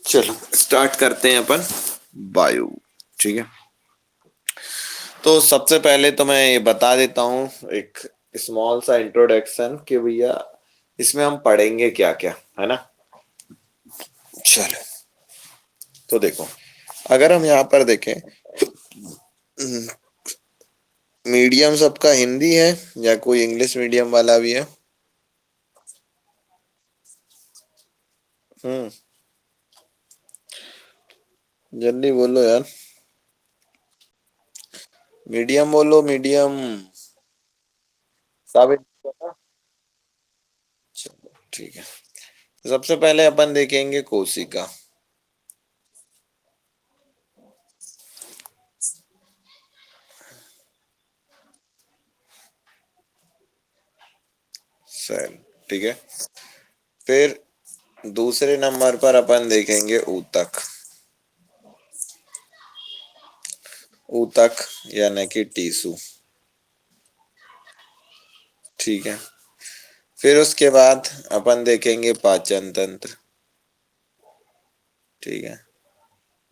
चलो स्टार्ट करते हैं अपन वायु। ठीक है, तो सबसे पहले तो मैं ये बता देता हूँ एक स्मॉल सा इंट्रोडक्शन कि भैया इसमें हम पढ़ेंगे क्या क्या, है ना। चलो, तो देखो, अगर हम यहाँ पर देखें, मीडियम सबका हिंदी है या कोई इंग्लिश मीडियम वाला भी है? हम्म, जल्दी बोलो यार, मीडियम बोलो, मीडियम। साबित करो। चलो ठीक है, सबसे पहले अपन देखेंगे कोशिका। सेल, ठीक है। फिर दूसरे नंबर पर अपन देखेंगे ऊतक। ऊतक यानी कि टीसू, ठीक है। फिर उसके बाद अपन देखेंगे पाचन तंत्र, ठीक है,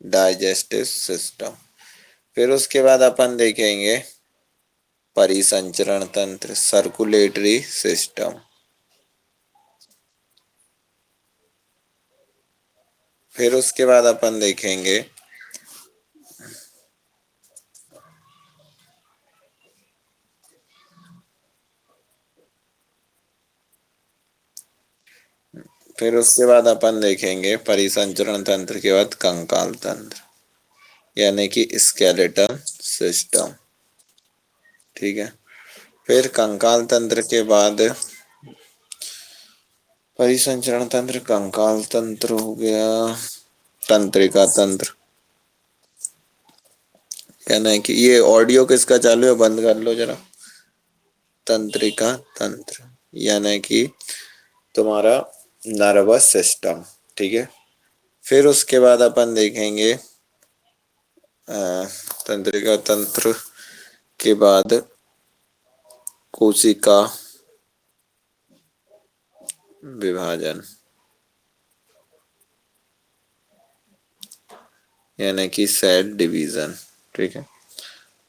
डाइजेस्टिव सिस्टम। फिर उसके बाद अपन देखेंगे परिसंचरण तंत्र, सर्कुलेटरी सिस्टम। फिर उसके बाद अपन देखेंगे फिर उसके बाद अपन देखेंगे परिसंचरण तंत्र के बाद कंकाल तंत्र यानी कि स्केलेटल सिस्टम, ठीक है। फिर कंकाल तंत्र के बाद परिसंचरण तंत्र, कंकाल तंत्र हो गया, तंत्रिका तंत्र। यानी कि ये ऑडियो किसका चालू है, बंद कर लो जरा। तंत्रिका तंत्र यानी कि तुम्हारा नर्वस सिस्टम, ठीक है। फिर उसके बाद अपन देखेंगे तंत्रिका तंत्र के बाद कोशिका विभाजन यानी कि सेल डिवीजन, ठीक है।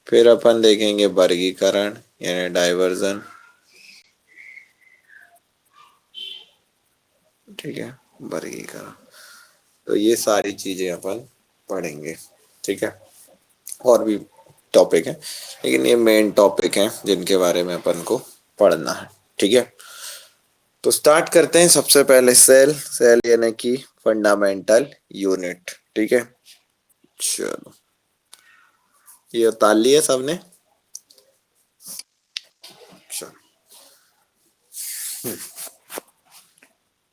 फिर अपन देखेंगे वर्गीकरण यानी डाइवर्जन, ठीक है, वर्गीकरण। तो ये सारी चीजें अपन पढ़ेंगे, ठीक है। और भी टॉपिक है, लेकिन ये मेन टॉपिक है जिनके बारे में अपन को पढ़ना है, ठीक है। तो स्टार्ट करते हैं। सबसे पहले सेल, सेल यानी कि फंडामेंटल यूनिट, ठीक है। चलो, ये उतार लिया सबने। चलो,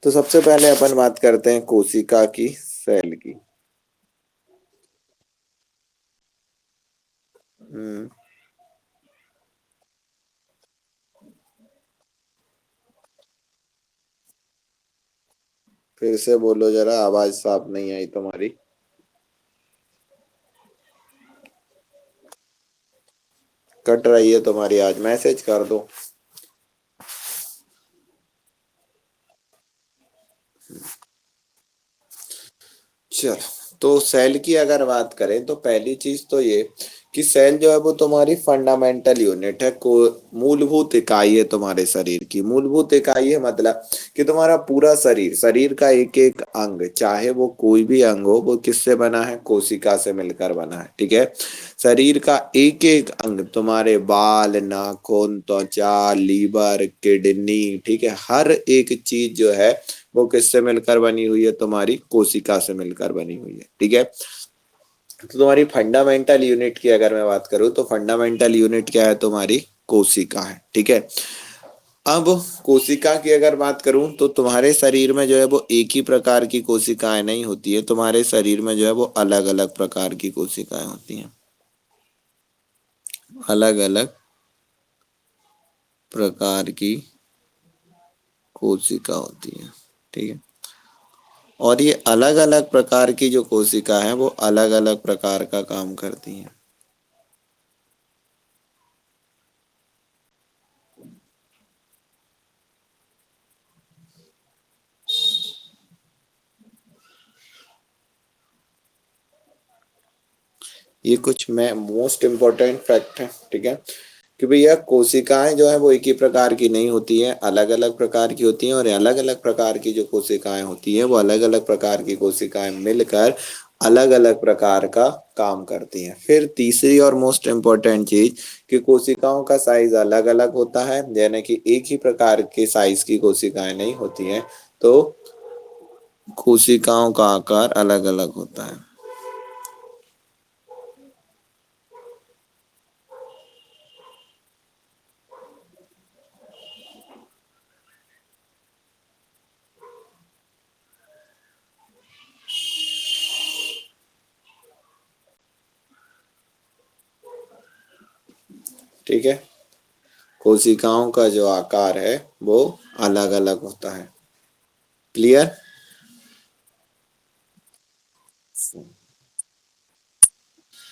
तो सबसे पहले अपन बात करते हैं कोशिका की, सेल की। हम्म, फिर से बोलो जरा, आवाज साफ नहीं आई तुम्हारी। कट रही है तुम्हारी, आज मैसेज कर दो। चलो, तो सेल की अगर बात करें तो पहली चीज तो ये कि सेल जो है वो तुम्हारी फंडामेंटल यूनिट है, को मूलभूत इकाई है तुम्हारे शरीर की। मूलभूत इकाई है मतलब कि तुम्हारा पूरा शरीर, शरीर का एक एक अंग, चाहे वो कोई भी अंग हो, वो किससे बना है, कोशिका से मिलकर बना है, ठीक है। शरीर का एक एक अंग, तुम्हारे बाल, नाखून, त्वचा, लीवर, किडनी, ठीक है, हर एक चीज जो है वो किससे मिलकर बनी हुई है, तुम्हारी कोशिका से मिलकर बनी हुई है, ठीक है। तो तुम्हारी फंडामेंटल यूनिट की अगर मैं बात करूं तो फंडामेंटल यूनिट क्या है, तुम्हारी कोशिका है, ठीक है। अब कोशिका की अगर बात करूं तो तुम्हारे शरीर में जो है वो एक ही प्रकार की कोशिकाएं नहीं होती है, तुम्हारे शरीर में जो है वो अलग अलग प्रकार की कोशिकाएं होती हैं, अलग अलग प्रकार की कोशिका होती है, ठीक है। और ये अलग अलग प्रकार की जो कोशिका है वो अलग अलग प्रकार का काम करती हैं। ये कुछ मैं मोस्ट इम्पोर्टेंट फैक्ट है, ठीक है। कि भैया कोशिकाएं जो है वो एक ही प्रकार की नहीं होती है, अलग अलग प्रकार की होती हैं, और अलग अलग प्रकार की जो कोशिकाएं होती हैं वो अलग अलग प्रकार की कोशिकाएं मिलकर अलग अलग प्रकार का काम करती हैं। फिर तीसरी और मोस्ट इम्पोर्टेंट चीज कि कोशिकाओं का साइज अलग अलग होता है, यानी कि एक ही प्रकार के साइज की कोशिकाएं नहीं होती हैं। तो कोशिकाओं का आकार अलग अलग होता है। ठीक है, कोशिकाओं का जो आकार है वो अलग अलग होता है। क्लियर?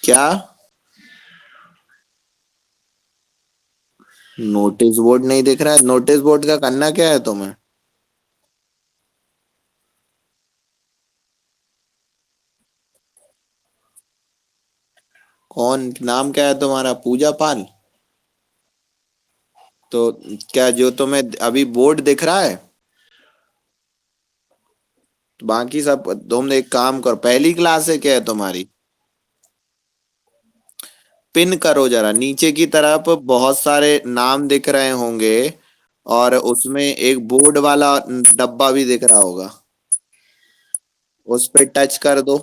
क्या? नोटिस बोर्ड नहीं दिख रहा है? नोटिस बोर्ड का करना क्या है तुम्हें? कौन, नाम क्या है तुम्हारा? पूजा पाल? तो क्या जो तुम्हें अभी बोर्ड दिख रहा है, बाकी सब तुम एक काम करो, पहली क्लास है क्या है तुम्हारी? पिन करो जरा नीचे की तरफ, बहुत सारे नाम दिख रहे होंगे, और उसमें एक बोर्ड वाला डब्बा भी दिख रहा होगा, उस पे टच कर दो।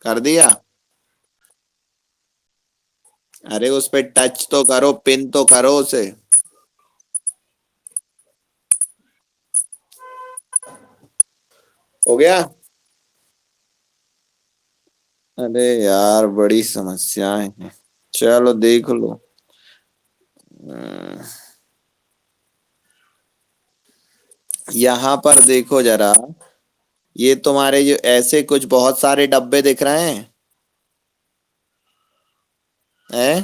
कर दिया? अरे उस पे टच तो करो, पिन तो करो उसे। हो गया? अरे यार बड़ी समस्याएं हैं। चलो देख लो। अम, यहाँ पर देखो जरा, ये तुम्हारे जो ऐसे कुछ बहुत सारे डब्बे दिख रहे हैं, हैं?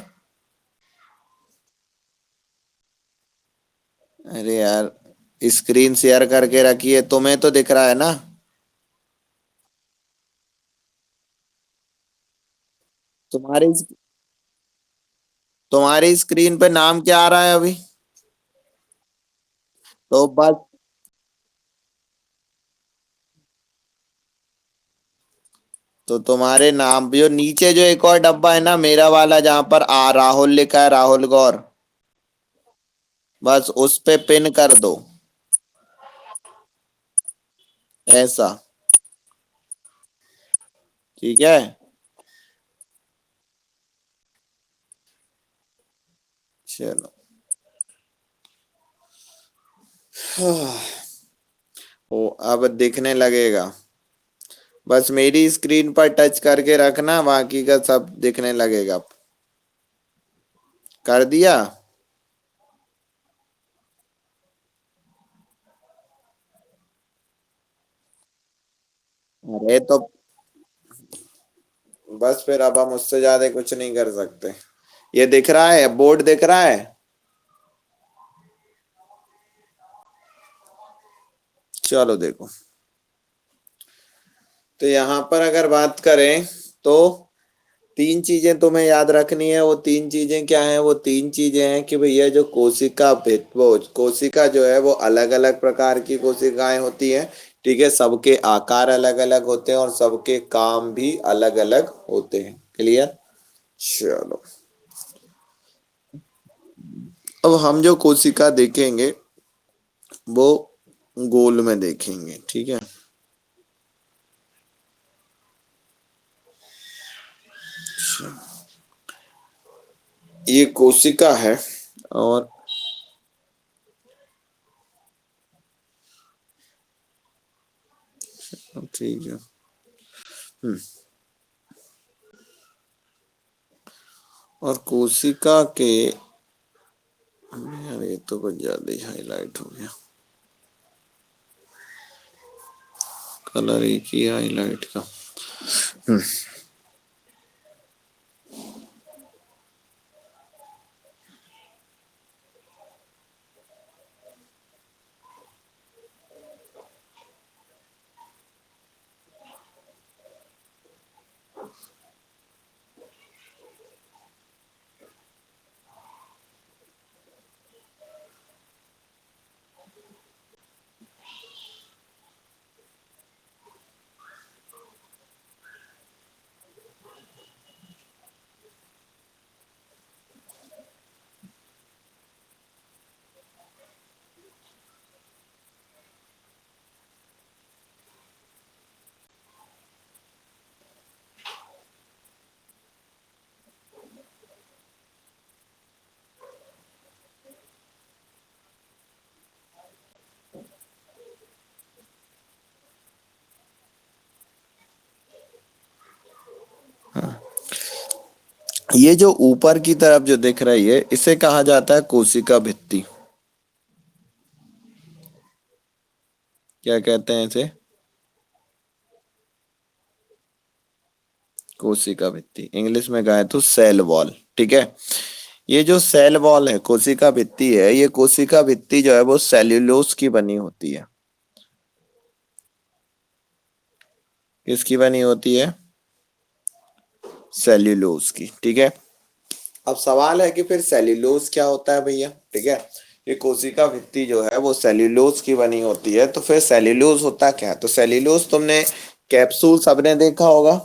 अरे यार, स्क्रीन शेयर करके रखिए, तुम्हें तो दिख रहा है ना? तुम्हारी तुम्हारी स्क्रीन पे नाम क्या आ रहा है अभी? तो बस, तो तुम्हारे नाम जो नीचे जो एक और डब्बा है ना मेरा वाला, जहां पर राहुल लिखा है, राहुल गौर, बस उस पे पिन कर दो, ऐसा। ठीक है। चलो। ओ, अब दिखने लगेगा। बस मेरी स्क्रीन पर टच करके रखना, बाकी का सब दिखने लगेगा। कर दिया? अरे तो बस फिर अब हम उससे ज्यादा कुछ नहीं कर सकते। ये दिख रहा है, बोर्ड दिख रहा है? चलो देखो, तो यहाँ पर अगर बात करें तो तीन चीजें तुम्हें याद रखनी है। वो तीन चीजें क्या हैं? वो तीन चीजें हैं कि भैया जो कोशिका भेद, वो कोशिका जो है वो अलग अलग प्रकार की कोशिकाएं होती हैं। ठीक है, सबके आकार अलग अलग होते हैं और सबके काम भी अलग अलग होते हैं। क्लियर? चलो, अब हम जो कोशिका देखेंगे वो गोल में देखेंगे, ठीक है। ये कोशिका है, और ठीक है। हम्म, और कोशिका के, यार ये तो कुछ ज्यादा ही हाईलाइट हो गया, कलर एक ही हाईलाइट का। हम्म, ये जो ऊपर की तरफ जो दिख रही है इसे कहा जाता है कोशिका भित्ति। क्या कहते हैं इसे? कोशिका भित्ति, इंग्लिश में कहे तो सेल वॉल। ठीक है। ये जो सेल वॉल है, कोशिका भित्ति है, ये कोशिका भित्ति जो है वो सेल्यूलोज की बनी होती है। किसकी बनी होती है? सेल्यूलोज की। ठीक है। अब सवाल है कि फिर सेल्यूलोज क्या होता है भैया? ठीक है। ये कोशिका भित्ति जो है वो सेल्यूलोज की बनी होती है, तो फिर सेल्यूलोज होता क्या है? तो सेल्यूलोज तुमने कैप्सूल सबने देखा होगा।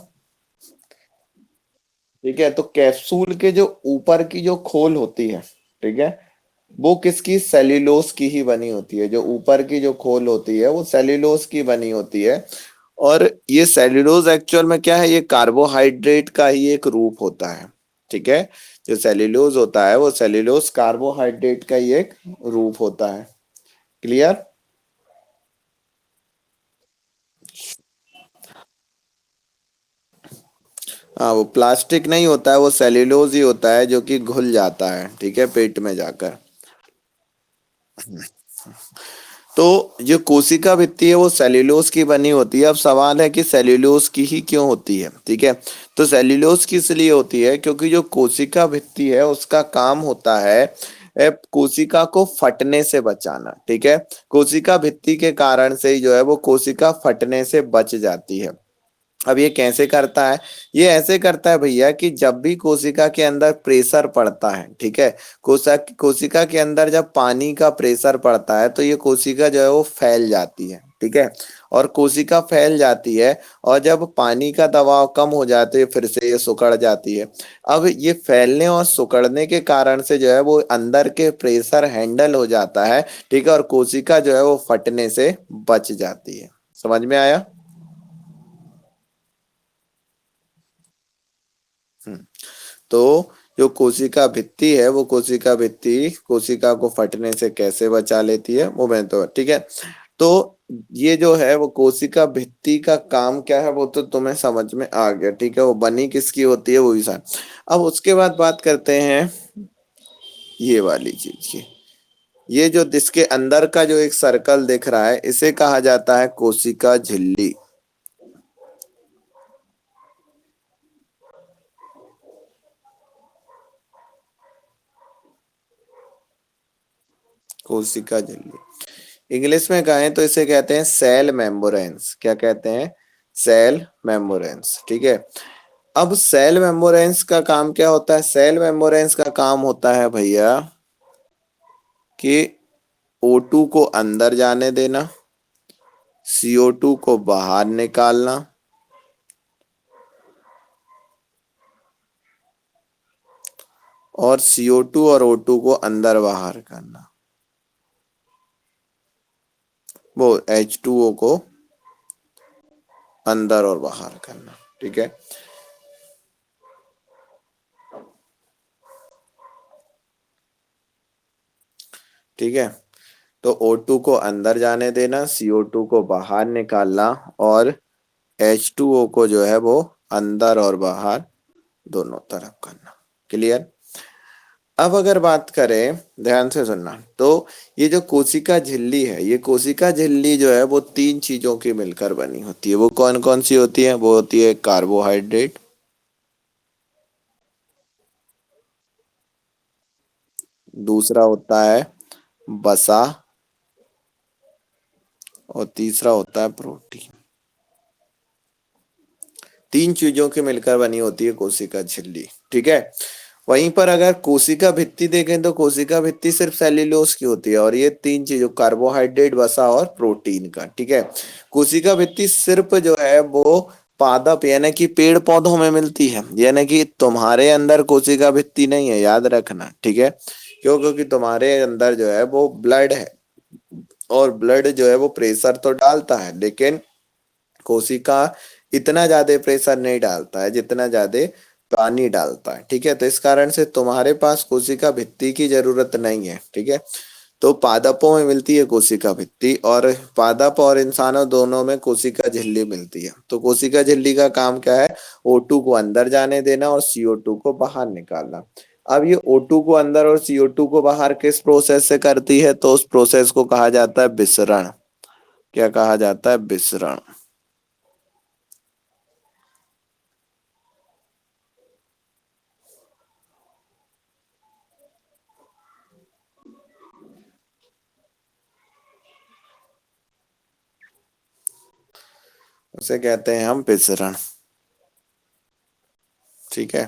ठीक है। तो कैप्सूल के जो ऊपर की जो खोल होती है, ठीक है, वो किसकी? सेल्यूलोज की ही बनी होती है। जो ऊपर की जो खोल होती है वो सेल्यूलोज की बनी होती है। और ये सेल्यूलोज एक्चुअल में क्या है? ये कार्बोहाइड्रेट का ही एक रूप होता है। ठीक है। जो सेल्यूलोज होता है वो सेल्यूलोज कार्बोहाइड्रेट का ही एक रूप होता है। क्लियर? हाँ, वो प्लास्टिक नहीं होता है, वो सेल्यूलोज ही होता है जो कि घुल जाता है, ठीक है, पेट में जाकर। तो जो कोशिका भित्ति है वो सेल्यूलोज की बनी होती है। अब सवाल है कि सेल्यूलोज की ही क्यों होती है? ठीक है। तो सेल्यूलोज की इसलिए होती है क्योंकि जो कोशिका भित्ति है उसका काम होता है कोशिका को फटने से बचाना। ठीक है। कोशिका भित्ति के कारण से ही जो है वो कोशिका फटने से बच जाती है। अब ये कैसे करता है? ये ऐसे करता है भैया कि जब भी कोशिका के अंदर प्रेशर पड़ता है, ठीक है, कोशिका के अंदर जब पानी का प्रेशर पड़ता है तो ये कोशिका जो है वो फैल जाती है। ठीक है। और कोशिका फैल जाती है, और जब पानी का दबाव कम हो जाते है फिर से ये सिकुड़ जाती है। अब ये फैलने और सिकुड़ने के कारण से जो है वो अंदर के प्रेशर हैंडल हो जाता है। ठीक है। और कोशिका जो है वो फटने से बच जाती है। समझ में आया? हम्म। तो जो कोशिका भित्ति है वो कोशिका भित्ति कोशिका को फटने से कैसे बचा लेती है वो मैं तो, ठीक है। तो ये जो है वो कोशिका भित्ति का काम क्या है वो तो तुम्हें समझ में आ गया। ठीक है। वो बनी किसकी होती है वो भी साथ। अब उसके बाद बात करते हैं ये वाली चीज की। ये जो इसके अंदर का जो एक सर्कल दिख रहा है इसे कहा जाता है कोशिका झिल्ली। कोशिका झिल्ली, इंग्लिश में कहें तो इसे कहते हैं सेल मेम्ब्रेन्स। क्या कहते हैं? Cell membranes. ठीक है। अब सेल मेम्ब्रेन्स का काम क्या होता है? सेल मेम्ब्रेन्स का काम होता है भैया कि O2 को अंदर जाने देना, CO2 को बाहर निकालना, और CO2 और O2 को अंदर बाहर करना, वो H2O को अंदर और बाहर करना। ठीक है। ठीक है। तो O2 को अंदर जाने देना, CO2 को बाहर निकालना, और H2O को जो है वो अंदर और बाहर दोनों तरफ करना। क्लियर? अब अगर बात करें, ध्यान से सुनना, तो ये जो कोशिका झिल्ली है, ये कोशिका झिल्ली जो है वो तीन चीजों की मिलकर बनी होती है। वो कौन कौन सी होती है? वो होती है कार्बोहाइड्रेट, दूसरा होता है वसा, और तीसरा होता है प्रोटीन। तीन चीजों की मिलकर बनी होती है कोशिका झिल्ली। ठीक है। वहीं पर अगर कोशिका भित्ति देखें तो कोशिका भित्ति सिर्फ सेल्यूलोज की होती है, और ये तीन चीजों कार्बोहाइड्रेट, वसा और प्रोटीन का। ठीक है। कोशिका भित्ति सिर्फ जो है वो पादप यानी कि पेड़ पौधों में मिलती है, यानी कि तुम्हारे अंदर कोशिका भित्ति नहीं है, याद रखना। ठीक है। क्यों? क्योंकि तुम्हारे अंदर जो है वो ब्लड है, और ब्लड जो है वो प्रेशर तो डालता है, लेकिन कोशिका इतना ज्यादा प्रेशर नहीं डालता है जितना ज्यादा पानी डालता है। ठीक है। तो इस कारण से तुम्हारे पास कोशिका भित्ति की जरूरत नहीं है। ठीक है। तो पादपों में मिलती है कोशिका भित्ति, और पादप और इंसानों दोनों में कोशिका झिल्ली मिलती है। तो कोशिका झिल्ली का काम क्या है? O2 को अंदर जाने देना और CO2 को बाहर निकालना। अब ये O2 को अंदर और CO2 को बाहर किस प्रोसेस से करती है? तो उस प्रोसेस को कहा जाता है विसरण। क्या कहा जाता है? विसरण। उसे कहते हैं हम विसरण। ठीक है।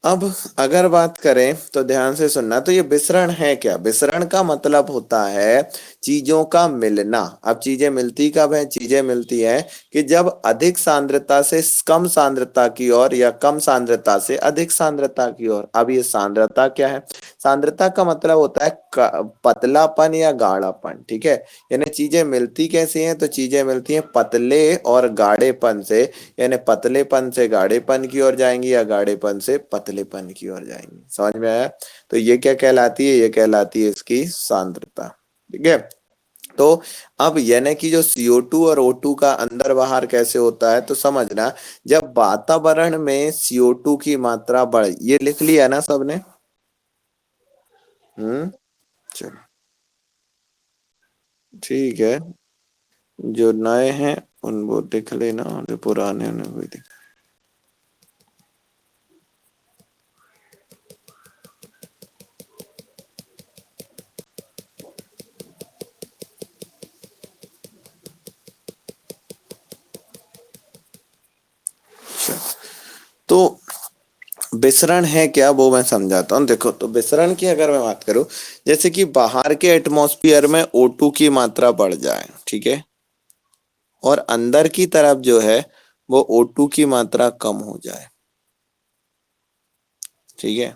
अब अगर बात करें तो ध्यान से सुनना, तो ये विसरण है क्या? विसरण का मतलब होता है चीजों का मिलना। अब चीजें मिलती कब है? चीजें मिलती है कि जब अधिक सांद्रता से कम सांद्रता की ओर, या कम सांद्रता से अधिक सांद्रता की ओर। अब ये सांद्रता क्या है? सांद्रता का मतलब होता है पतलापन या गाढ़ापन। ठीक है। यानी चीजें मिलती कैसी हैं? तो चीजें मिलती हैं पतले और गाढ़ेपन से, यानी पतलेपन से गाढ़ेपन की ओर जाएंगी, या गाढ़ेपन से पतलेपन की ओर जाएंगी। समझ में आया? तो ये क्या कहलाती है? ये कहलाती है इसकी सांद्रता। ठीक है। तो अब यानी कि जो CO2 और O2 का अंदर बाहर कैसे होता है, तो समझना, जब वातावरण में CO2 की मात्रा बढ़, ये लिख लिया ना सबने? चलो, ठीक है। जो नए हैं उन वो लिख लेना, और जो पुराने उन्हें कोई दिख। तो विसरण है क्या, वो मैं समझाता हूँ। देखो, तो विसरण की अगर मैं बात करूं, जैसे कि बाहर के एटमॉस्फेयर में O2 की मात्रा बढ़ जाए, ठीक है, और अंदर की तरफ जो है वो O2 की मात्रा कम हो जाए। ठीक है।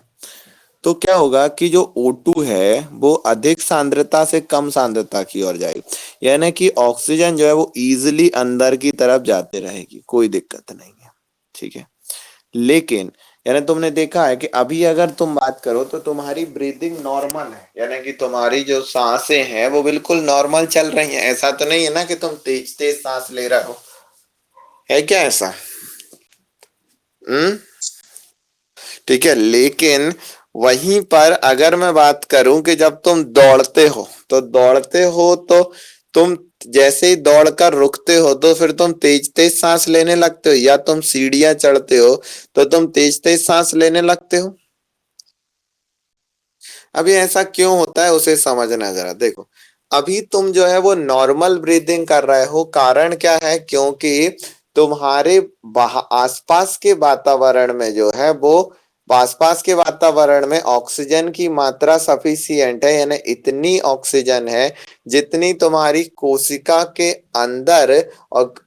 तो क्या होगा कि जो O2 है वो अधिक सांद्रता से कम सांद्रता की ओर जाएगी, यानी कि ऑक्सीजन जो है वो इजिली अंदर की तरफ जाते रहेगी, कोई दिक्कत नहीं है। ठीक है। लेकिन यानी तुमने देखा है कि अभी अगर तुम बात करो तो तुम्हारी ब्रीदिंग नॉर्मल है, यानी कि तुम्हारी जो सांसें हैं वो बिल्कुल नॉर्मल चल रही हैं। ऐसा तो नहीं है ना कि तुम तेज तेज सांस ले रहे हो, है क्या ऐसा? हम्म। ठीक है। लेकिन वहीं पर अगर मैं बात करूं कि जब तुम दौड़ते हो, तो दौड़ते हो तो तुम जैसे ही दौड़कर रुकते हो तो फिर तुम तेज तेज सांस लेने लगते हो, या तुम सीढ़ियां चढ़ते हो तो तुम तेज तेज सांस लेने लगते हो। अभी ऐसा क्यों होता है उसे समझना जरा। देखो, अभी तुम जो है वो नॉर्मल ब्रीदिंग कर रहे हो, कारण क्या है? क्योंकि तुम्हारे आसपास के वातावरण में जो है वो, आसपास के वातावरण में ऑक्सीजन की मात्रा सफिशिएंट है, यानी इतनी ऑक्सीजन है जितनी तुम्हारी कोशिका के अंदर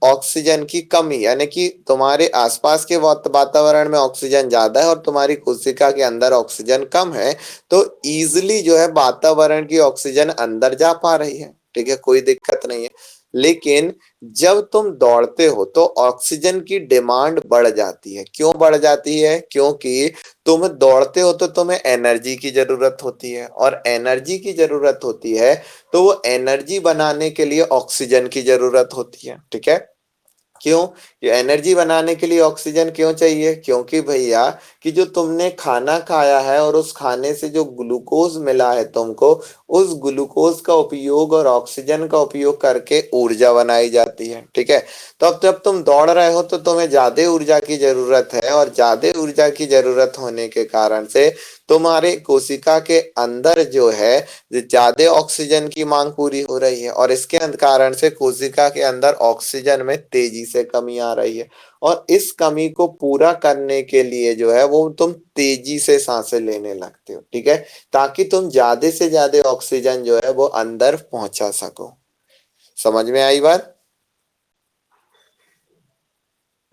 ऑक्सीजन की कमी, यानी कि तुम्हारे आसपास के वातावरण में ऑक्सीजन ज्यादा है और तुम्हारी कोशिका के अंदर ऑक्सीजन कम है। तो इजिली जो है वातावरण की ऑक्सीजन अंदर जा पा रही है। ठीक है, कोई दिक्कत नहीं है। लेकिन जब तुम दौड़ते हो तो ऑक्सीजन की डिमांड बढ़ जाती है। क्यों बढ़ जाती है? क्योंकि तुम दौड़ते हो तो तुम्हें एनर्जी की जरूरत होती है, और एनर्जी की जरूरत होती है तो वो एनर्जी बनाने के लिए ऑक्सीजन की जरूरत होती है। ठीक है। क्यों? ये एनर्जी बनाने के लिए ऑक्सीजन क्यों चाहिए? क्योंकि भैया, कि जो तुमने खाना खाया है और उस खाने से जो ग्लूकोज मिला है तुमको, उस ग्लूकोज का उपयोग और ऑक्सीजन का उपयोग करके ऊर्जा बनाई जाती है। ठीक है। तो अब जब तुम दौड़ रहे हो तो तुम्हें ज्यादा ऊर्जा की जरूरत है, और ज्यादा ऊर्जा की जरूरत होने के कारण से तुम्हारे कोशिका के अंदर जो है ज्यादा ऑक्सीजन की मांग पूरी हो रही है, और इसके कारण से कोशिका के अंदर ऑक्सीजन में तेजी से कमी आ रही है। और इस कमी को पूरा करने के लिए जो है वो तुम तेजी से सांसें लेने लगते हो। ठीक है। ताकि तुम ज्यादा से ज्यादा ऑक्सीजन जो है वो अंदर पहुंचा सको। समझ में आई बात?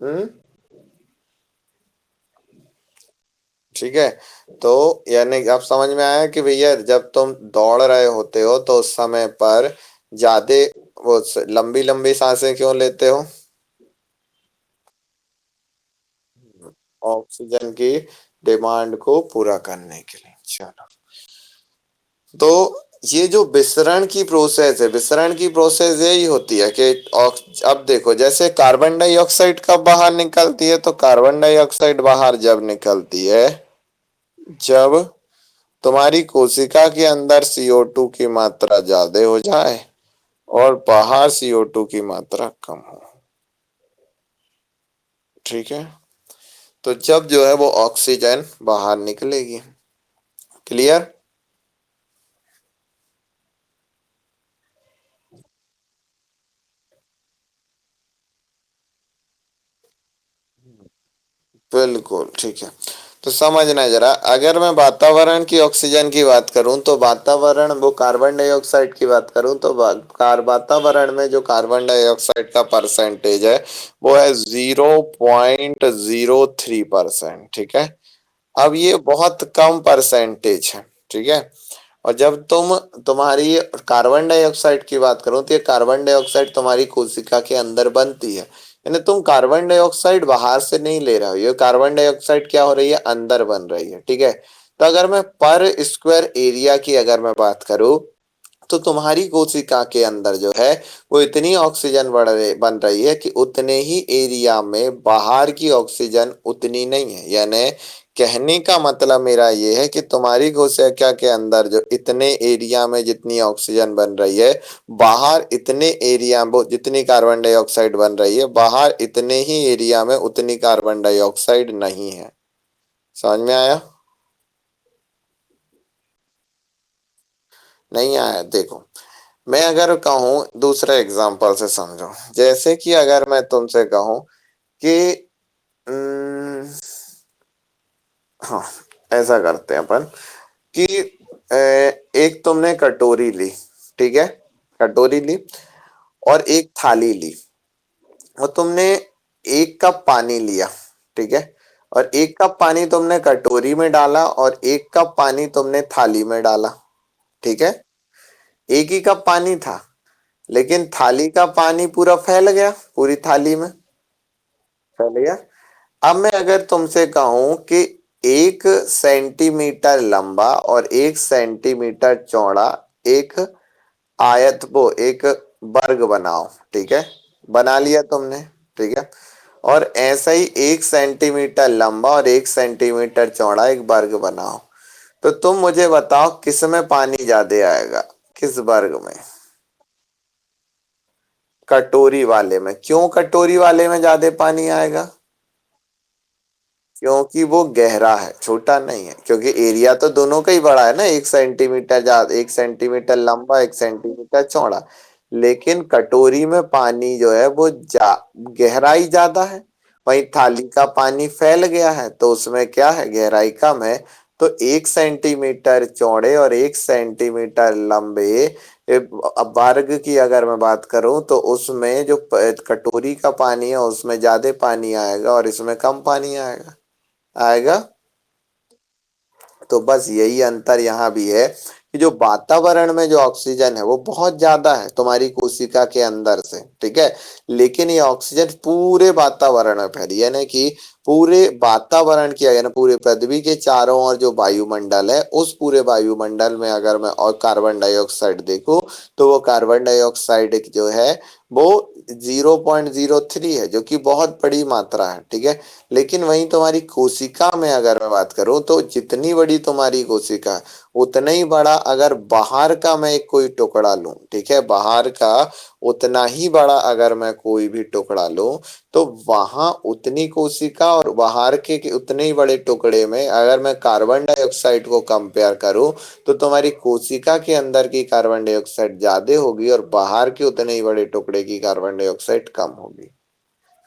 हम्म। ठीक है। तो यानी अब समझ में आया कि भैया, जब तुम दौड़ रहे होते हो तो उस समय पर ज्यादा वो लंबी लंबी सांसें क्यों लेते हो? ऑक्सीजन की डिमांड को पूरा करने के लिए। चलो, तो ये जो विसरण की प्रोसेस है, विसरण की प्रोसेस यही होती है कि अब देखो, जैसे कार्बन डाइऑक्साइड कब बाहर निकलती है, तो कार्बन डाइऑक्साइड बाहर जब निकलती है जब तुम्हारी कोशिका के अंदर CO2 की मात्रा ज्यादा हो जाए और बाहर CO2 की मात्रा कम हो। ठीक है, तो जब जो है वो ऑक्सीजन बाहर निकलेगी। क्लियर? बिल्कुल ठीक है। तो समझना जरा, अगर मैं वातावरण की ऑक्सीजन की बात करूं तो वातावरण, वो कार्बन डाइऑक्साइड की बात करूं तो वातावरण में जो कार्बन डाइऑक्साइड का परसेंटेज है वो है 0.03%। ठीक है, अब ये बहुत कम परसेंटेज है। ठीक है, और जब तुम्हारी कार्बन डाइऑक्साइड की बात करूं तो ये कार्बन डाइऑक्साइड तुम्हारी कोशिका के अंदर बनती है, यानी तुम कार्बन डाइऑक्साइड बाहर से नहीं ले रहे हो, ये कार्बन डाइऑक्साइड क्या हो रही है, अंदर बन रही है। ठीक है, तो अगर मैं पर स्क्वायर एरिया की अगर मैं बात करूं तो तुम्हारी कोशिका के अंदर जो है वो इतनी ऑक्सीजन बन रही है कि उतने ही एरिया में बाहर की ऑक्सीजन उतनी नहीं है। यानी कहने का मतलब मेरा ये है कि तुम्हारी कोशिका के अंदर जो इतने एरिया में जितनी ऑक्सीजन बन रही है, बाहर इतने एरिया वो जितनी कार्बन डाइऑक्साइड बन रही है, बाहर इतने ही एरिया में उतनी कार्बन डाइऑक्साइड नहीं है। समझ में आया? नहीं आया? देखो, मैं अगर कहूँ दूसरे एग्जांपल से समझो, जैसे कि अगर मैं तुमसे कहूँ कि अम, हाँ, ऐसा करते हैं अपन कि एक तुमने कटोरी ली। ठीक है, कटोरी ली और एक थाली ली, और तुमने एक कप पानी लिया। ठीक है, और एक कप पानी तुमने कटोरी में डाला और एक कप पानी तुमने थाली में डाला। ठीक है, एक ही कप पानी था, लेकिन थाली का पानी पूरा फैल गया, पूरी थाली में फैल गया। अब मैं अगर तुमसे कहूं कि 1 सेंटीमीटर लंबा और 1 सेंटीमीटर चौड़ा एक आयत, वो एक वर्ग बनाओ। ठीक है, बना लिया तुमने। ठीक है, और ऐसा ही 1 सेंटीमीटर लंबा और 1 सेंटीमीटर चौड़ा एक वर्ग बनाओ, तो तुम मुझे बताओ किस में पानी ज्यादा आएगा, किस वर्ग में? कटोरी वाले में। क्यों कटोरी वाले में ज्यादा पानी आएगा? क्योंकि वो गहरा है, छोटा नहीं है, क्योंकि एरिया तो दोनों का ही बड़ा है ना, 1 सेंटीमीटर ज्यादा, 1 सेंटीमीटर लंबा, 1 सेंटीमीटर चौड़ा। लेकिन कटोरी में पानी जो है वो गहराई ज्यादा है, वहीं थाली का पानी फैल गया है तो उसमें क्या है, गहराई कम है। तो 1 सेंटीमीटर चौड़े और 1 सेंटीमीटर लंबे अब वर्ग की अगर मैं बात करूं तो उसमें जो कटोरी का पानी है उसमें ज्यादा पानी आएगा और इसमें कम पानी आएगा। आएगा। तो बस यही अंतर यहाँ भी है कि जो वातावरण में जो ऑक्सीजन है वो बहुत ज्यादा है तुम्हारी कोशिका के अंदर से। ठीक है, लेकिन ये ऑक्सीजन पूरे वातावरण में फैली, यानी कि पूरे वातावरण की, यानी पूरे पृथ्वी के चारों ओर जो वायुमंडल है उस पूरे वायुमंडल में अगर मैं और कार्बन डाइऑक्साइड देखूं तो वो कार्बन डाइऑक्साइड जो है वो 0.03 है, जो कि बहुत बड़ी मात्रा है। ठीक है, लेकिन वहीं तुम्हारी कोशिका में अगर मैं बात करूं तो जितनी बड़ी तुम्हारी कोशिका उतना ही बड़ा अगर बाहर का मैं एक कोई टुकड़ा लूं, ठीक है, बाहर का उतना ही बड़ा अगर मैं कोई भी टुकड़ा लूं, तो वहां उतनी कोशिका और बाहर के उतने ही बड़े टुकड़े में अगर मैं कार्बन डाइऑक्साइड को कंपेयर करूं तो तुम्हारी कोशिका के अंदर की कार्बन डाइऑक्साइड ज्यादा होगी और बाहर के उतने ही बड़े टुकड़े की कार्बन डाइऑक्साइड कम होगी।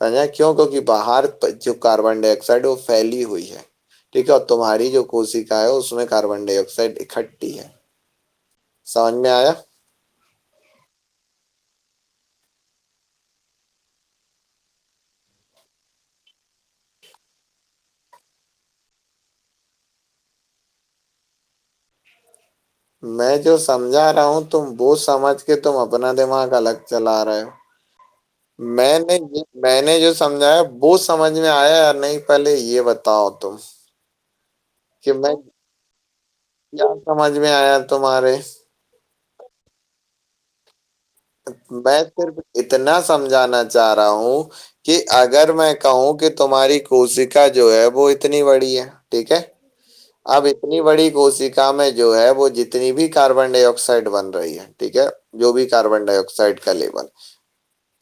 समझा? क्यों? क्योंकि बाहर जो कार्बन डाइऑक्साइड वो फैली हुई है। ठीक है, और तुम्हारी जो कोशिका है उसमें कार्बन डाइऑक्साइड इकट्ठी है। समझ में आया? मैं जो समझा रहा हूं तुम वो समझ के तुम अपना दिमाग अलग चला रहे हो। मैंने जो समझाया वो समझ में आया या नहीं, पहले ये बताओ तुम कि क्या समझ में आया तुम्हारे? मैं सिर्फ इतना समझाना चाह रहा हूं कि अगर मैं कहूं कि तुम्हारी कोशिका जो है वो इतनी बड़ी है, ठीक है। अब इतनी बड़ी कोशिका में जो है वो जितनी भी कार्बन डाइऑक्साइड बन रही है, ठीक है, जो भी कार्बन डाइऑक्साइड का लेवल,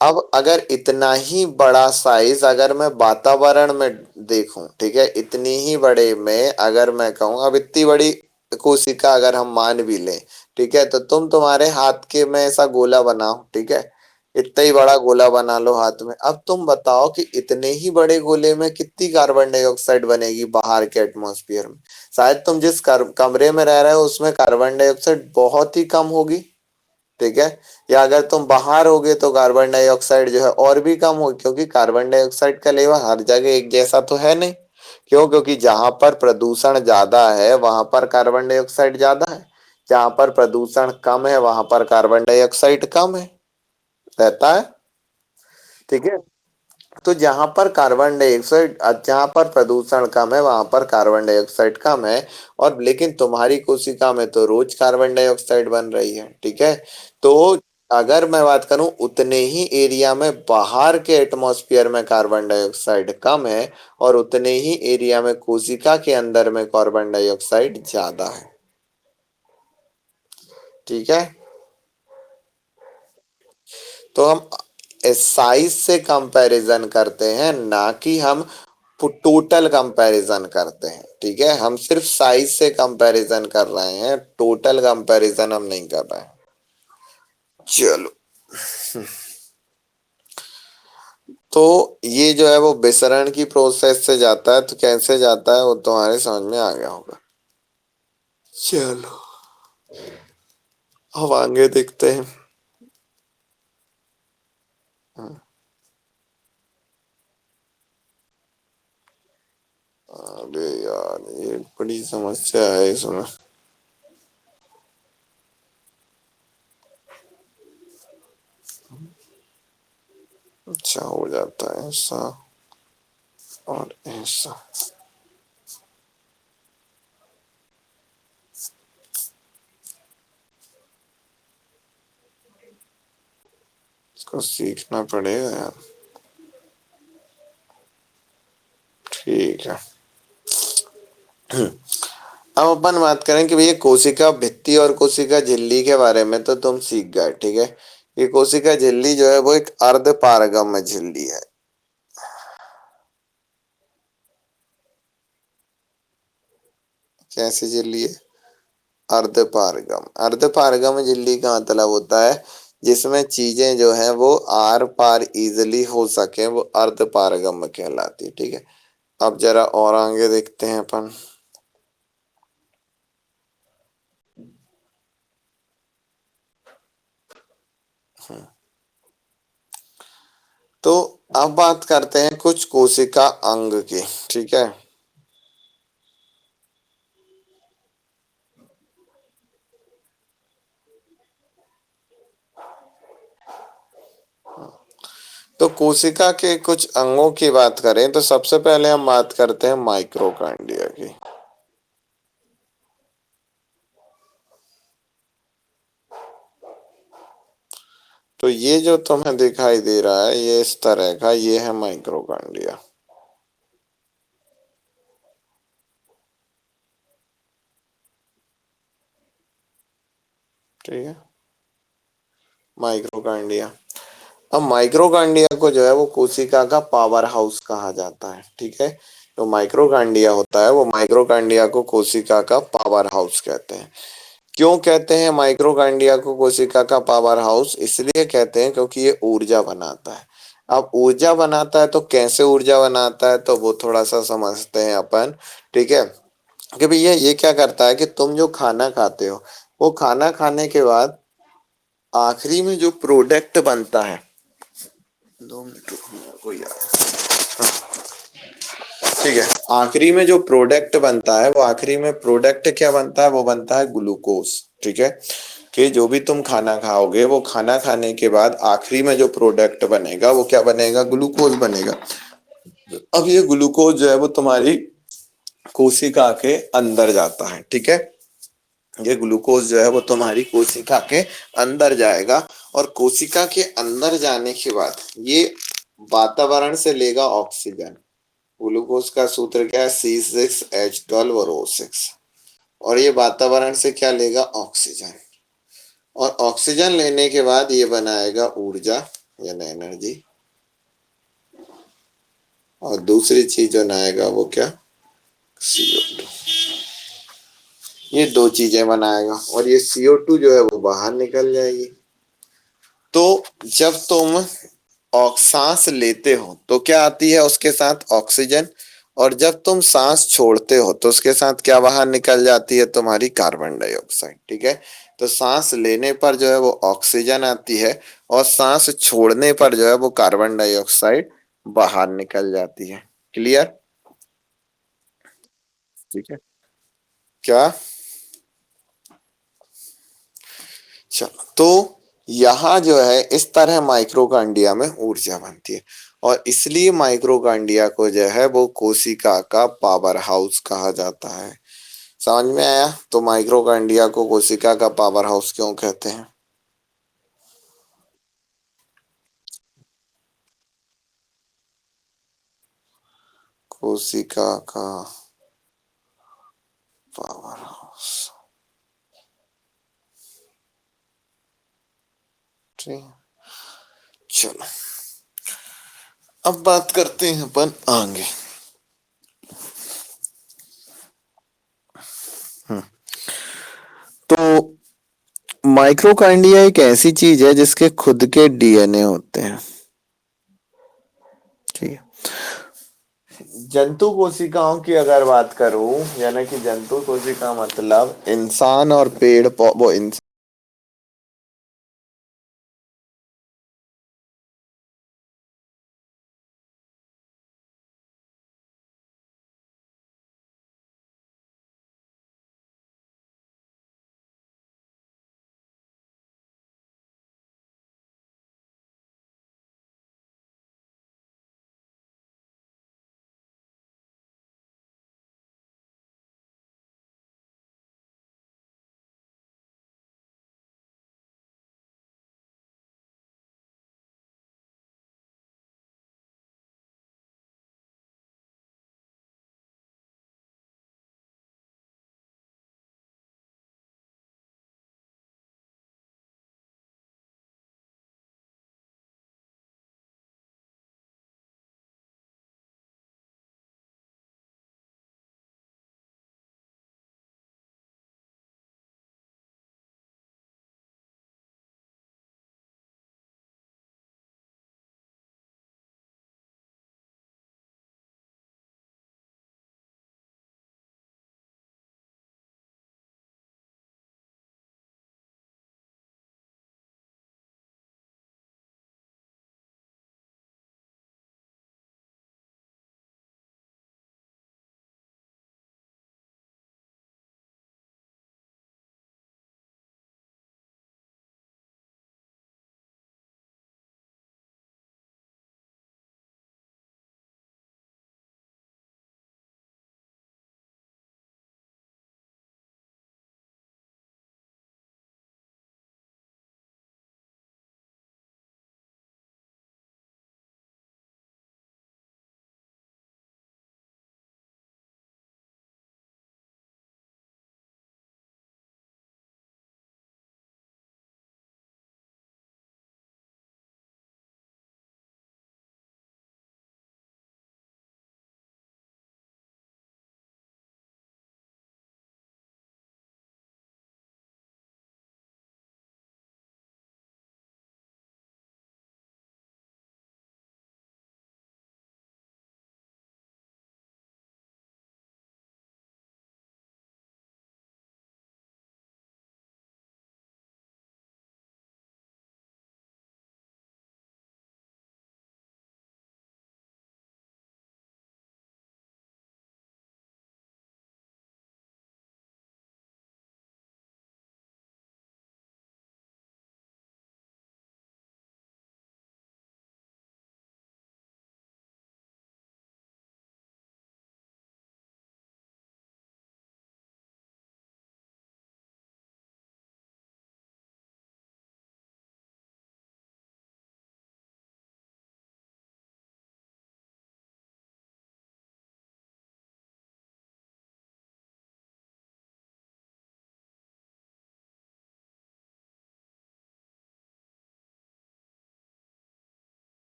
अब अगर इतना ही बड़ा साइज अगर मैं वातावरण में देखूं, ठीक है, इतनी ही बड़े में अगर मैं कहूं, अब इतनी बड़ी कोशिका अगर हम मान भी लें, ठीक है, तो तुम तुम्हारे हाथ के में ऐसा गोला बनाओ, ठीक है, इतना ही बड़ा गोला बना लो हाथ में। अब तुम बताओ कि इतने ही बड़े गोले में कितनी कार्बन डाइऑक्साइड बनेगी बाहर के एटमॉस्फेयर में। शायद तुम जिस कमरे में रह रहे हो उसमें कार्बन डाइऑक्साइड बहुत ही कम होगी, ठीक है। या अगर तुम बाहर होगे तो कार्बन डाइऑक्साइड जो है और भी कम हो, क्योंकि कार्बन डाइऑक्साइड का लेवल हर जगह एक जैसा तो है नहीं। क्यों? क्योंकि जहां पर प्रदूषण ज्यादा है वहां पर कार्बन डाइऑक्साइड ज्यादा है, जहां पर प्रदूषण कम है वहां पर कार्बन डाइऑक्साइड कम है, रहता है, ठीक है। तो जहां पर कार्बन डाइऑक्साइड, जहां पर प्रदूषण कम है वहां पर कार्बन डाइऑक्साइड कम है। और लेकिन तुम्हारी कोशिका में तो रोज कार्बन डाइऑक्साइड बन रही है, ठीक है। तो अगर मैं बात करूं उतने ही एरिया में बाहर के एटमॉस्फेयर में कार्बन डाइऑक्साइड कम है, और उतने ही एरिया में कोशिका के अंदर में कार्बन डाइऑक्साइड ज्यादा है, ठीक है। तो हम साइज से कंपैरिजन करते हैं, ना कि हम टोटल कंपैरिजन करते हैं, ठीक है। हम सिर्फ साइज से कंपैरिजन कर रहे हैं, टोटल कंपैरिजन हम नहीं कर रहे हैं। चलो, तो ये जो है वो विसरण की प्रोसेस से जाता है, तो कैसे जाता है वो तुम्हारे समझ में आ गया होगा। चलो, अब आगे देखते हैं। अरे यार, ये बड़ी समस्या है इसमें। अच्छा, हो जाता है ऐसा और ऐसा। इसको सीखना पड़ेगा यार। ठीक है। अब अपन बात करें कि भैया कोशिका भित्ति और कोशिका झिल्ली के बारे में तो तुम सीख गए, ठीक है। ये कोशिका झिल्ली जो है वो एक अर्ध पारगम्य झिल्ली है। कैसी झिल्ली है? अर्ध पारगम। अर्ध पारगम झिल्ली का मतलब होता है जिसमें चीजें जो है वो आर पार इजिली हो सके, वो अर्ध पारगम कहलाती है, ठीक है। अब जरा और आगे देखते हैं अपन। तो अब बात करते हैं कुछ कोशिका अंग की, ठीक है। तो कोशिका के कुछ अंगों की बात करें तो सबसे पहले हम बात करते हैं माइक्रोकांडिया की। तो ये जो तुम्हें दिखाई दे रहा है ये इस तरह का, ये है माइक्रोकांडिया, ठीक है। माइक्रोकांडिया। अब माइक्रोकांडिया को जो है वो कोशिका का पावर हाउस कहा जाता है, ठीक है। तो माइक्रोकांडिया होता है, वो माइक्रोकांडिया को कोशिका का पावर हाउस कहते हैं। क्यों कहते हैं माइक्रोकांडिया को कोशिका का पावर हाउस? इसलिए कहते हैं क्योंकि ये ऊर्जा बनाता है। अब ऊर्जा बनाता है तो कैसे ऊर्जा बनाता है, तो वो थोड़ा सा समझते हैं अपन, ठीक है। कि भैया ये क्या करता है कि तुम जो खाना खाते हो, वो खाना खाने के बाद आखिरी में जो प्रोडक्ट बनता है, 2 मिनट रुको, मेरे को याद, ठीक है, आखिरी में जो प्रोडक्ट बनता है, वो आखिरी में प्रोडक्ट क्या बनता है, वो बनता है ग्लूकोज, ठीक है। कि जो भी तुम खाना खाओगे वो खाना खाने के बाद आखिरी में जो प्रोडक्ट बनेगा वो क्या बनेगा? ग्लूकोज बनेगा। अब ये ग्लूकोज जो है वो तुम्हारी कोशिका के अंदर जाता है, ठीक है। ये ग्लूकोज जो है वो तुम्हारी कोशिका के अंदर जाएगा, और कोशिका के अंदर जाने के बाद ये वातावरण से लेगा ऑक्सीजन। ग्लूकोज का सूत्र क्या है, C6H12 और O6। और ये वातावरण से क्या लेगा, ऑक्सीजन। और ऑक्सीजन लेने के बाद ये बनाएगा ऊर्जा यानी एनर्जी। और दूसरी चीज जो बनाएगा वो क्या, CO2। ये दो चीजें बनाएगा, और ये CO2 जो है वो बाहर निकल जाएगी। तो जब तुम सांस लेते हो तो क्या आती है उसके साथ, ऑक्सीजन। और जब तुम सांस छोड़ते हो तो उसके साथ क्या बाहर निकल जाती है, तुम्हारी कार्बन डाइऑक्साइड। ठीक है, तो सांस लेने पर जो है वो ऑक्सीजन आती है, और सांस छोड़ने पर जो है वो कार्बन डाइऑक्साइड बाहर निकल जाती है। क्लियर। ठीक है। क्या, चलो तो यहाँ जो है इस तरह माइक्रोकांडिया में ऊर्जा बनती है, और इसलिए माइक्रोकांडिया को जो है वो कोशिका का पावर हाउस कहा जाता है। समझ में आया। तो माइक्रोकांडिया को कोशिका का पावर हाउस क्यों कहते हैं। कोशिका का पावर हाउस। ठीक। चलो अब बात करते हैं अपन आगे। तो माइक्रोकांडिया एक ऐसी चीज है जिसके खुद के डीएनए होते हैं। ठीक है। जंतु कोशिकाओं की अगर बात करूं, यानी कि जंतु कोशिका मतलब इंसान और पेड़ वो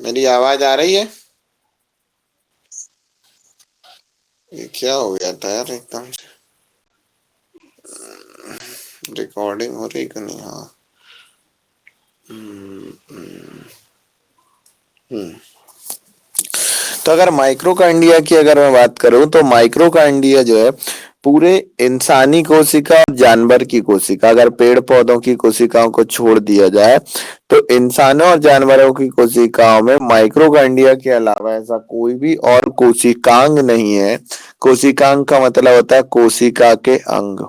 मेरी आवाज आ रही है? ये क्या हो गया था यार एकदम से। रिकॉर्डिंग हो रही कि नहीं? हाँ। हम्म। तो अगर माइक्रोकांडिया की अगर मैं बात करूं तो माइक्रोकांडिया जो है पूरे इंसानी कोशिका और जानवर की कोशिका, अगर पेड़ पौधों की कोशिकाओं को छोड़ दिया जाए तो इंसानों और जानवरों की कोशिकाओं में माइक्रोकांडिया के अलावा ऐसा कोई भी और कोशिकांग नहीं है। कोशिकांग का मतलब होता है कोशिका के अंग।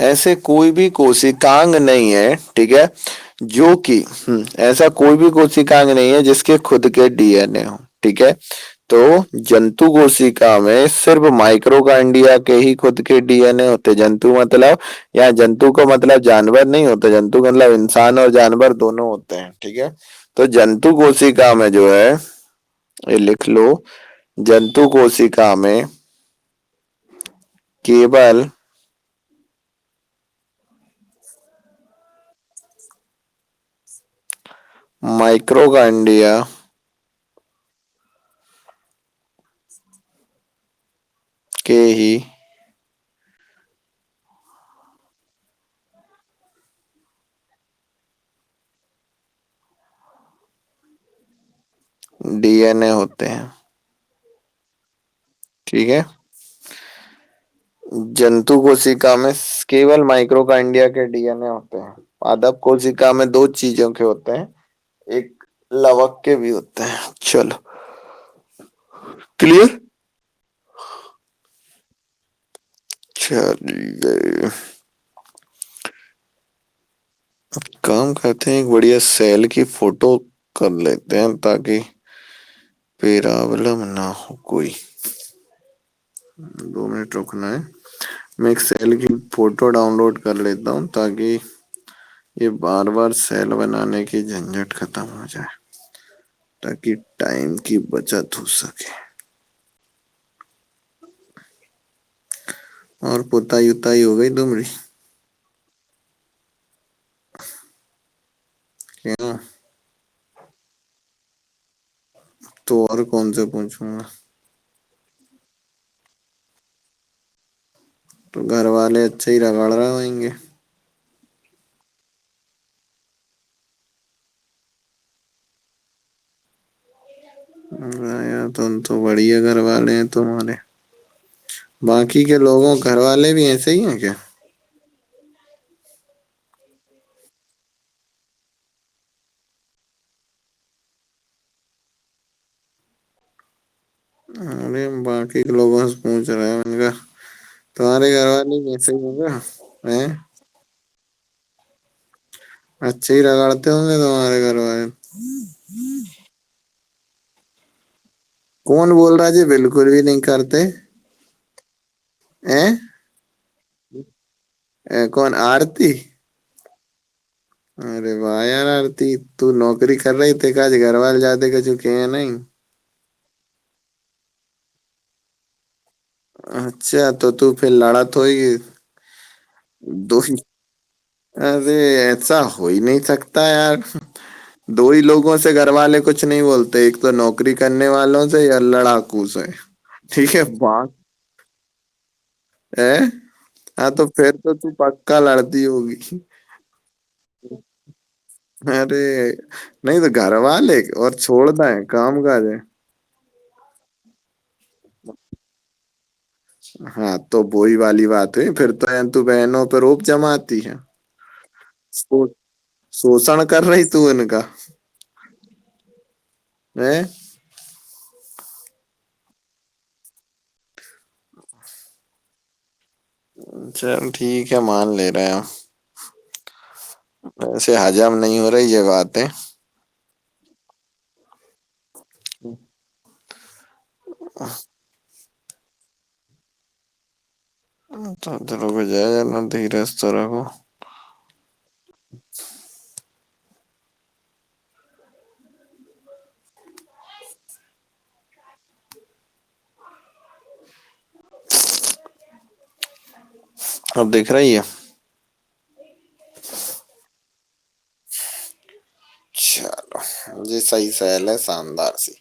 ऐसे कोई भी कोशिकांग नहीं है, ठीक है, जो कि ऐसा कोई भी कोशिकांग नहीं है जिसके खुद के डीएनए हो, ठीक है। तो जंतु कोशिका में सिर्फ माइक्रोकांडिया के ही खुद के डीएनए होते। जंतु मतलब, यहाँ जंतु को मतलब जानवर नहीं होता, जंतु का मतलब इंसान और जानवर दोनों होते हैं, ठीक है। तो जंतु कोशिका में जो है, ये लिख लो, जंतु कोशिका में केवल माइक्रोकांडिया के ही डीएनए होते हैं, ठीक है। जंतु कोशिका में केवल माइक्रोकांडिया के डीएनए होते हैं। पादप कोशिका में दो चीजों के होते हैं, एक लवक के भी होते हैं। चलो, क्लियर। चलिए, काम करते हैं, एक बढ़िया सेल की फोटो कर लेते हैं ताकि प्रॉब्लम ना हो कोई। 2 मिनट रुकना है, मैं एक सेल की फोटो डाउनलोड कर लेता हूँ ताकि ये बार बार सेल बनाने की झंझट खत्म हो जाए, ताकि टाइम की बचत हो सके। और पुताई उताई हो गई तुम्हारी? क्या? तो और कौन से पूछूंगा? तो घर वाले अच्छे ही रगड़ रहे होंगे। यार तुम तो बढ़िया घर वाले हैं तुम्हारे। बाकी के लोगों घर वाले भी ऐसे ही हैं क्या? अरे बाकी के लोगों से पूछ रहे हैं उनका, तुम्हारे घर वाले भी ऐसे ही होगा? हैं? अच्छे ही रगड़ते होंगे तुम्हारे घर वाले। कौन बोल रहा है जी बिल्कुल भी नहीं करते? हैं? कौन, आरती? अरे वाह यार आरती, तू नौकरी कर रही थे का? आज घर वाले जाते कर चुके हैं नहीं? अच्छा, तो तू फिर लड़त होगी दो ही? अरे ऐसा हो ही नहीं सकता यार। दो ही लोगों से घर वाले कुछ नहीं बोलते, एक तो नौकरी करने वालों से या लड़ाकू से। ठीक है बात है। हाँ तो फिर तो तू पक्का लड़ती होगी। अरे नहीं तो घर वाले और छोड़ दें काम काज है। हाँ तो वही वाली बात हुई फिर तो, यार तू बहनों पर रोब जमाती है। शो- शोषण कर रही तू इनका है। चल ठीक है, मान ले रहे हैं। वैसे हजम नहीं हो रही ये बात है। तो चलो को जाए ना, धीरे से तो रखो। अब दिख रही है? चलो, ये सही सेल है, शानदार सी।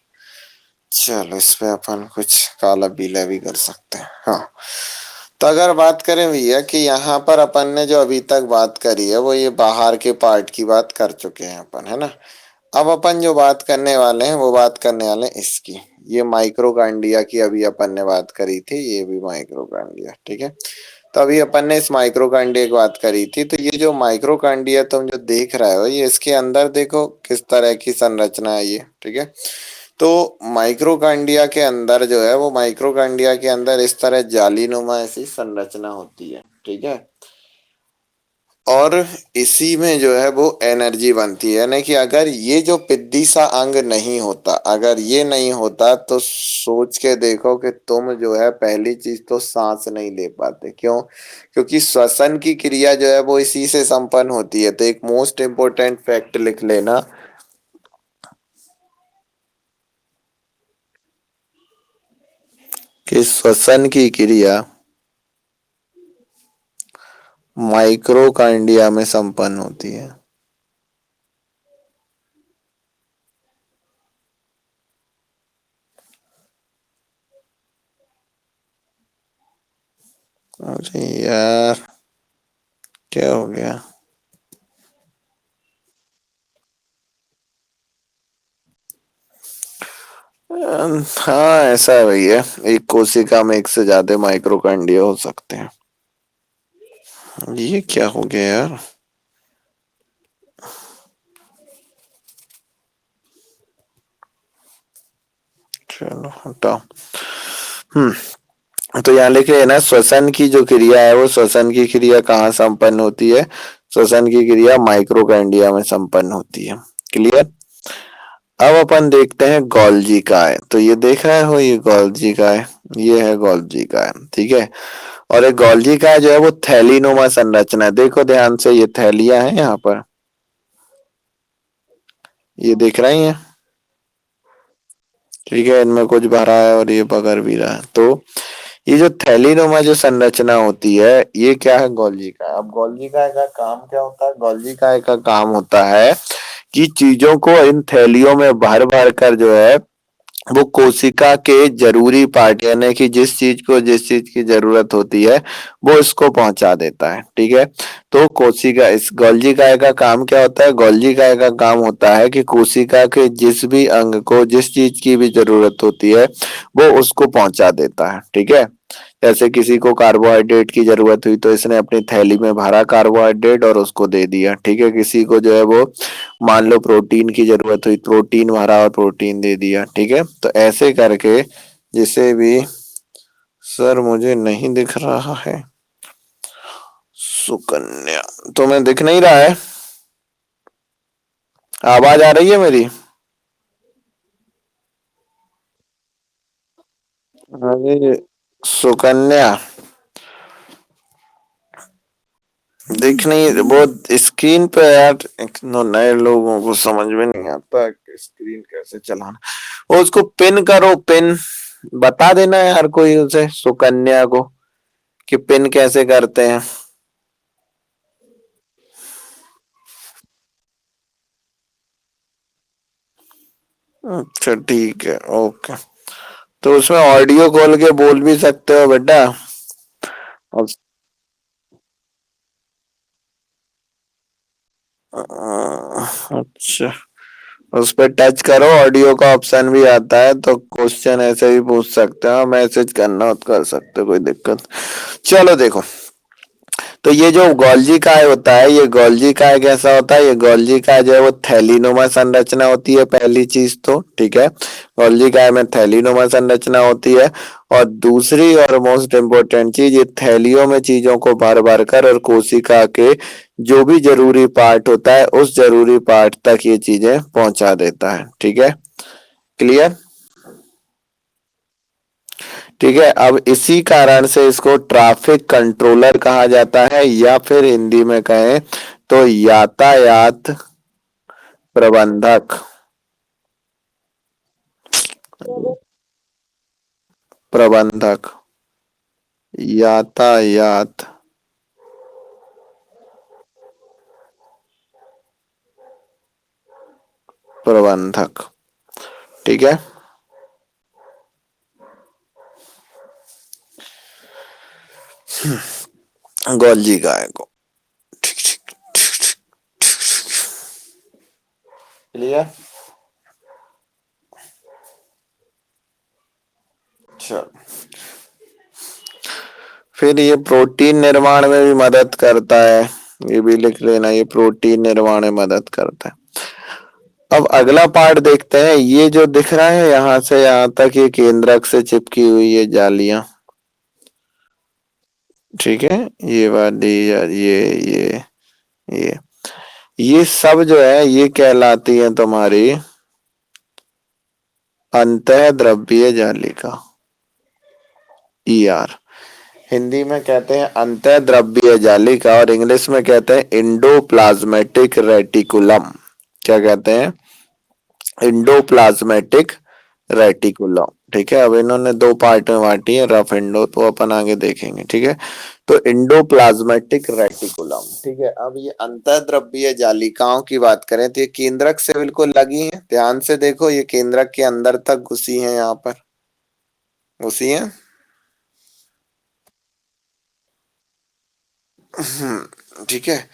चलो, इस पे अपन कुछ काला पीला भी कर सकते हैं। हाँ, तो अगर बात करें भैया कि यहाँ पर अपन ने जो अभी तक बात करी है वो ये बाहर के पार्ट की बात कर चुके हैं अपन, है ना। अब अपन जो बात करने वाले हैं वो बात करने वाले हैं इसकी। ये माइक्रोकांडिया की अभी अपन ने बात करी थी, ये भी माइक्रोकांडिया, ठीक है। तो अभी अपन ने इस माइक्रोकांडिया की बात करी थी, तो ये जो माइक्रोकांडिया तुम जो देख रहे हो, ये इसके अंदर देखो किस तरह की संरचना है ये, ठीक है। तो माइक्रोकांडिया के अंदर जो है वो माइक्रोकांडिया के अंदर इस तरह जालीनुमा ऐसी संरचना होती है, ठीक है। और इसी में जो है वो एनर्जी बनती है, यानी कि अगर ये जो पिद्दी सा अंग नहीं होता, अगर ये नहीं होता तो सोच के देखो कि तुम जो है पहली चीज तो सांस नहीं ले पाते। क्यों? क्योंकि श्वसन की क्रिया जो है वो इसी से संपन्न होती है। तो एक मोस्ट इम्पोर्टेंट फैक्ट लिख लेना कि श्वसन की क्रिया माइक्रोकांडिया में संपन्न होती है। अरे यार, क्या हो गया? हाँ, ऐसा है भैया, एक कोशिका में एक से ज्यादा माइक्रोकांडिया हो सकते हैं। ये क्या हो गया यार? चलो हटाओ। तो यहाँ लिखे है ना, श्वसन की जो क्रिया है वो श्वसन की क्रिया कहाँ संपन्न होती है? श्वसन की क्रिया माइक्रोकांडिया में संपन्न होती है। क्लियर? अब अपन देखते हैं गोल्जी काय। तो ये देख रहे हो, ये गोल्जी काय, ये है गोल्जी काय, ठीक है। और एक गोल्जी काय जो है वो थैलीनुमा संरचना है। देखो ध्यान से, ये थैलियां हैं यहाँ पर, ये दिख रही हैं, ठीक है। इनमें कुछ भरा है और ये पकड़ भी रहा है। तो ये जो थैलीनुमा जो संरचना होती है, ये क्या है? गोल्जी काय। अब गोल्जी काय का काम क्या होता है? गोल्जी काय का काम होता है कि चीजों को इन थैलियों में भर भर कर जो है वो कोशिका के जरूरी पार्ट, यानी कि जिस चीज को जिस चीज की जरूरत होती है वो इसको पहुंचा देता है, ठीक है। तो कोशिका, इस गोल्जी काय का काम क्या होता है? गोल्जी काय का काम होता है कि कोशिका के जिस भी अंग को जिस चीज की भी जरूरत होती है वो उसको पहुंचा देता है, ठीक है। जैसे किसी को कार्बोहाइड्रेट की जरूरत हुई तो इसने अपनी थैली में भरा कार्बोहाइड्रेट और उसको दे दिया, ठीक है। किसी को जो है वो मान लो प्रोटीन की जरूरत हुई, प्रोटीन भरा और प्रोटीन दे दिया, ठीक है। तो ऐसे करके जिसे भी, सर मुझे नहीं दिख रहा है सुकन्या, तुम्हें दिख नहीं रहा है? आवाज आ रही है मेरी? अरे सुकन्या, दिख नहीं, वो स्क्रीन पे यार, नए लोगों को समझ में नहीं आता कि स्क्रीन कैसे चलाना। वो उसको पिन करो, पिन बता देना यार कोई उसे, सुकन्या को, कि पिन कैसे करते हैं। अच्छा ठीक है, ओके। तो उसमें ऑडियो खोल के बोल भी सकते हो बेटा। और अच्छा, उस पर टच करो, ऑडियो का ऑप्शन भी आता है, तो क्वेश्चन ऐसे भी पूछ सकते हो, मैसेज करना हो तो कर सकते हो, कोई दिक्कत। चलो देखो, तो ये जो गोल्जी काय होता है, ये गोल्जी काय कैसा होता है? ये गोल्जी काय जो है वो थैलीनुमा संरचना होती है, पहली चीज तो, ठीक है। गोल्जी काय में थैलीनुमा संरचना होती है। और दूसरी और मोस्ट इम्पोर्टेंट चीज, ये थैलियों में चीजों को भर भर कर और कोशिका के जो भी जरूरी पार्ट होता है उस जरूरी पार्ट तक ये चीजें पहुंचा देता है, ठीक है। क्लियर? ठीक है। अब इसी कारण से इसको ट्रैफिक कंट्रोलर कहा जाता है, या फिर हिंदी में कहें तो यातायात प्रबंधक। प्रबंधक, यातायात प्रबंधक। ठीक है, गोल्जी गाय को। क्लियर। चलो, फिर ये प्रोटीन निर्माण में भी मदद करता है, ये भी लिख लेना, ये प्रोटीन निर्माण में मदद करता है। अब अगला पार्ट देखते हैं। ये जो दिख रहा है यहां से यहां तक, ये केंद्रक से चिपकी हुई है जालियां। ठीक है, ये वाली ये ये सब जो है ये कहलाती है तुम्हारी अंतः द्रव्यीय जालिका, ER। हिंदी में कहते हैं अंतः द्रव्यीय जालिका और इंग्लिश में कहते हैं इंडोप्लाज्मेटिक रेटिकुलम। क्या कहते हैं? इंडोप्लाज्मेटिक रेटिकुलम। ठीक है, अब इन्होंने दो पार्ट में बांटी है, रफ इंडो, तो अपन आगे देखेंगे। ठीक है, तो इंडोप्लाज्मेटिक रेटिकुलम। ठीक है, अब ये अंतःद्रव्यीय जालिकाओं की बात करें तो ये केंद्रक से बिल्कुल लगी है। ध्यान से देखो, ये केंद्रक के अंदर तक घुसी है, यहाँ पर घुसी है। ठीक है,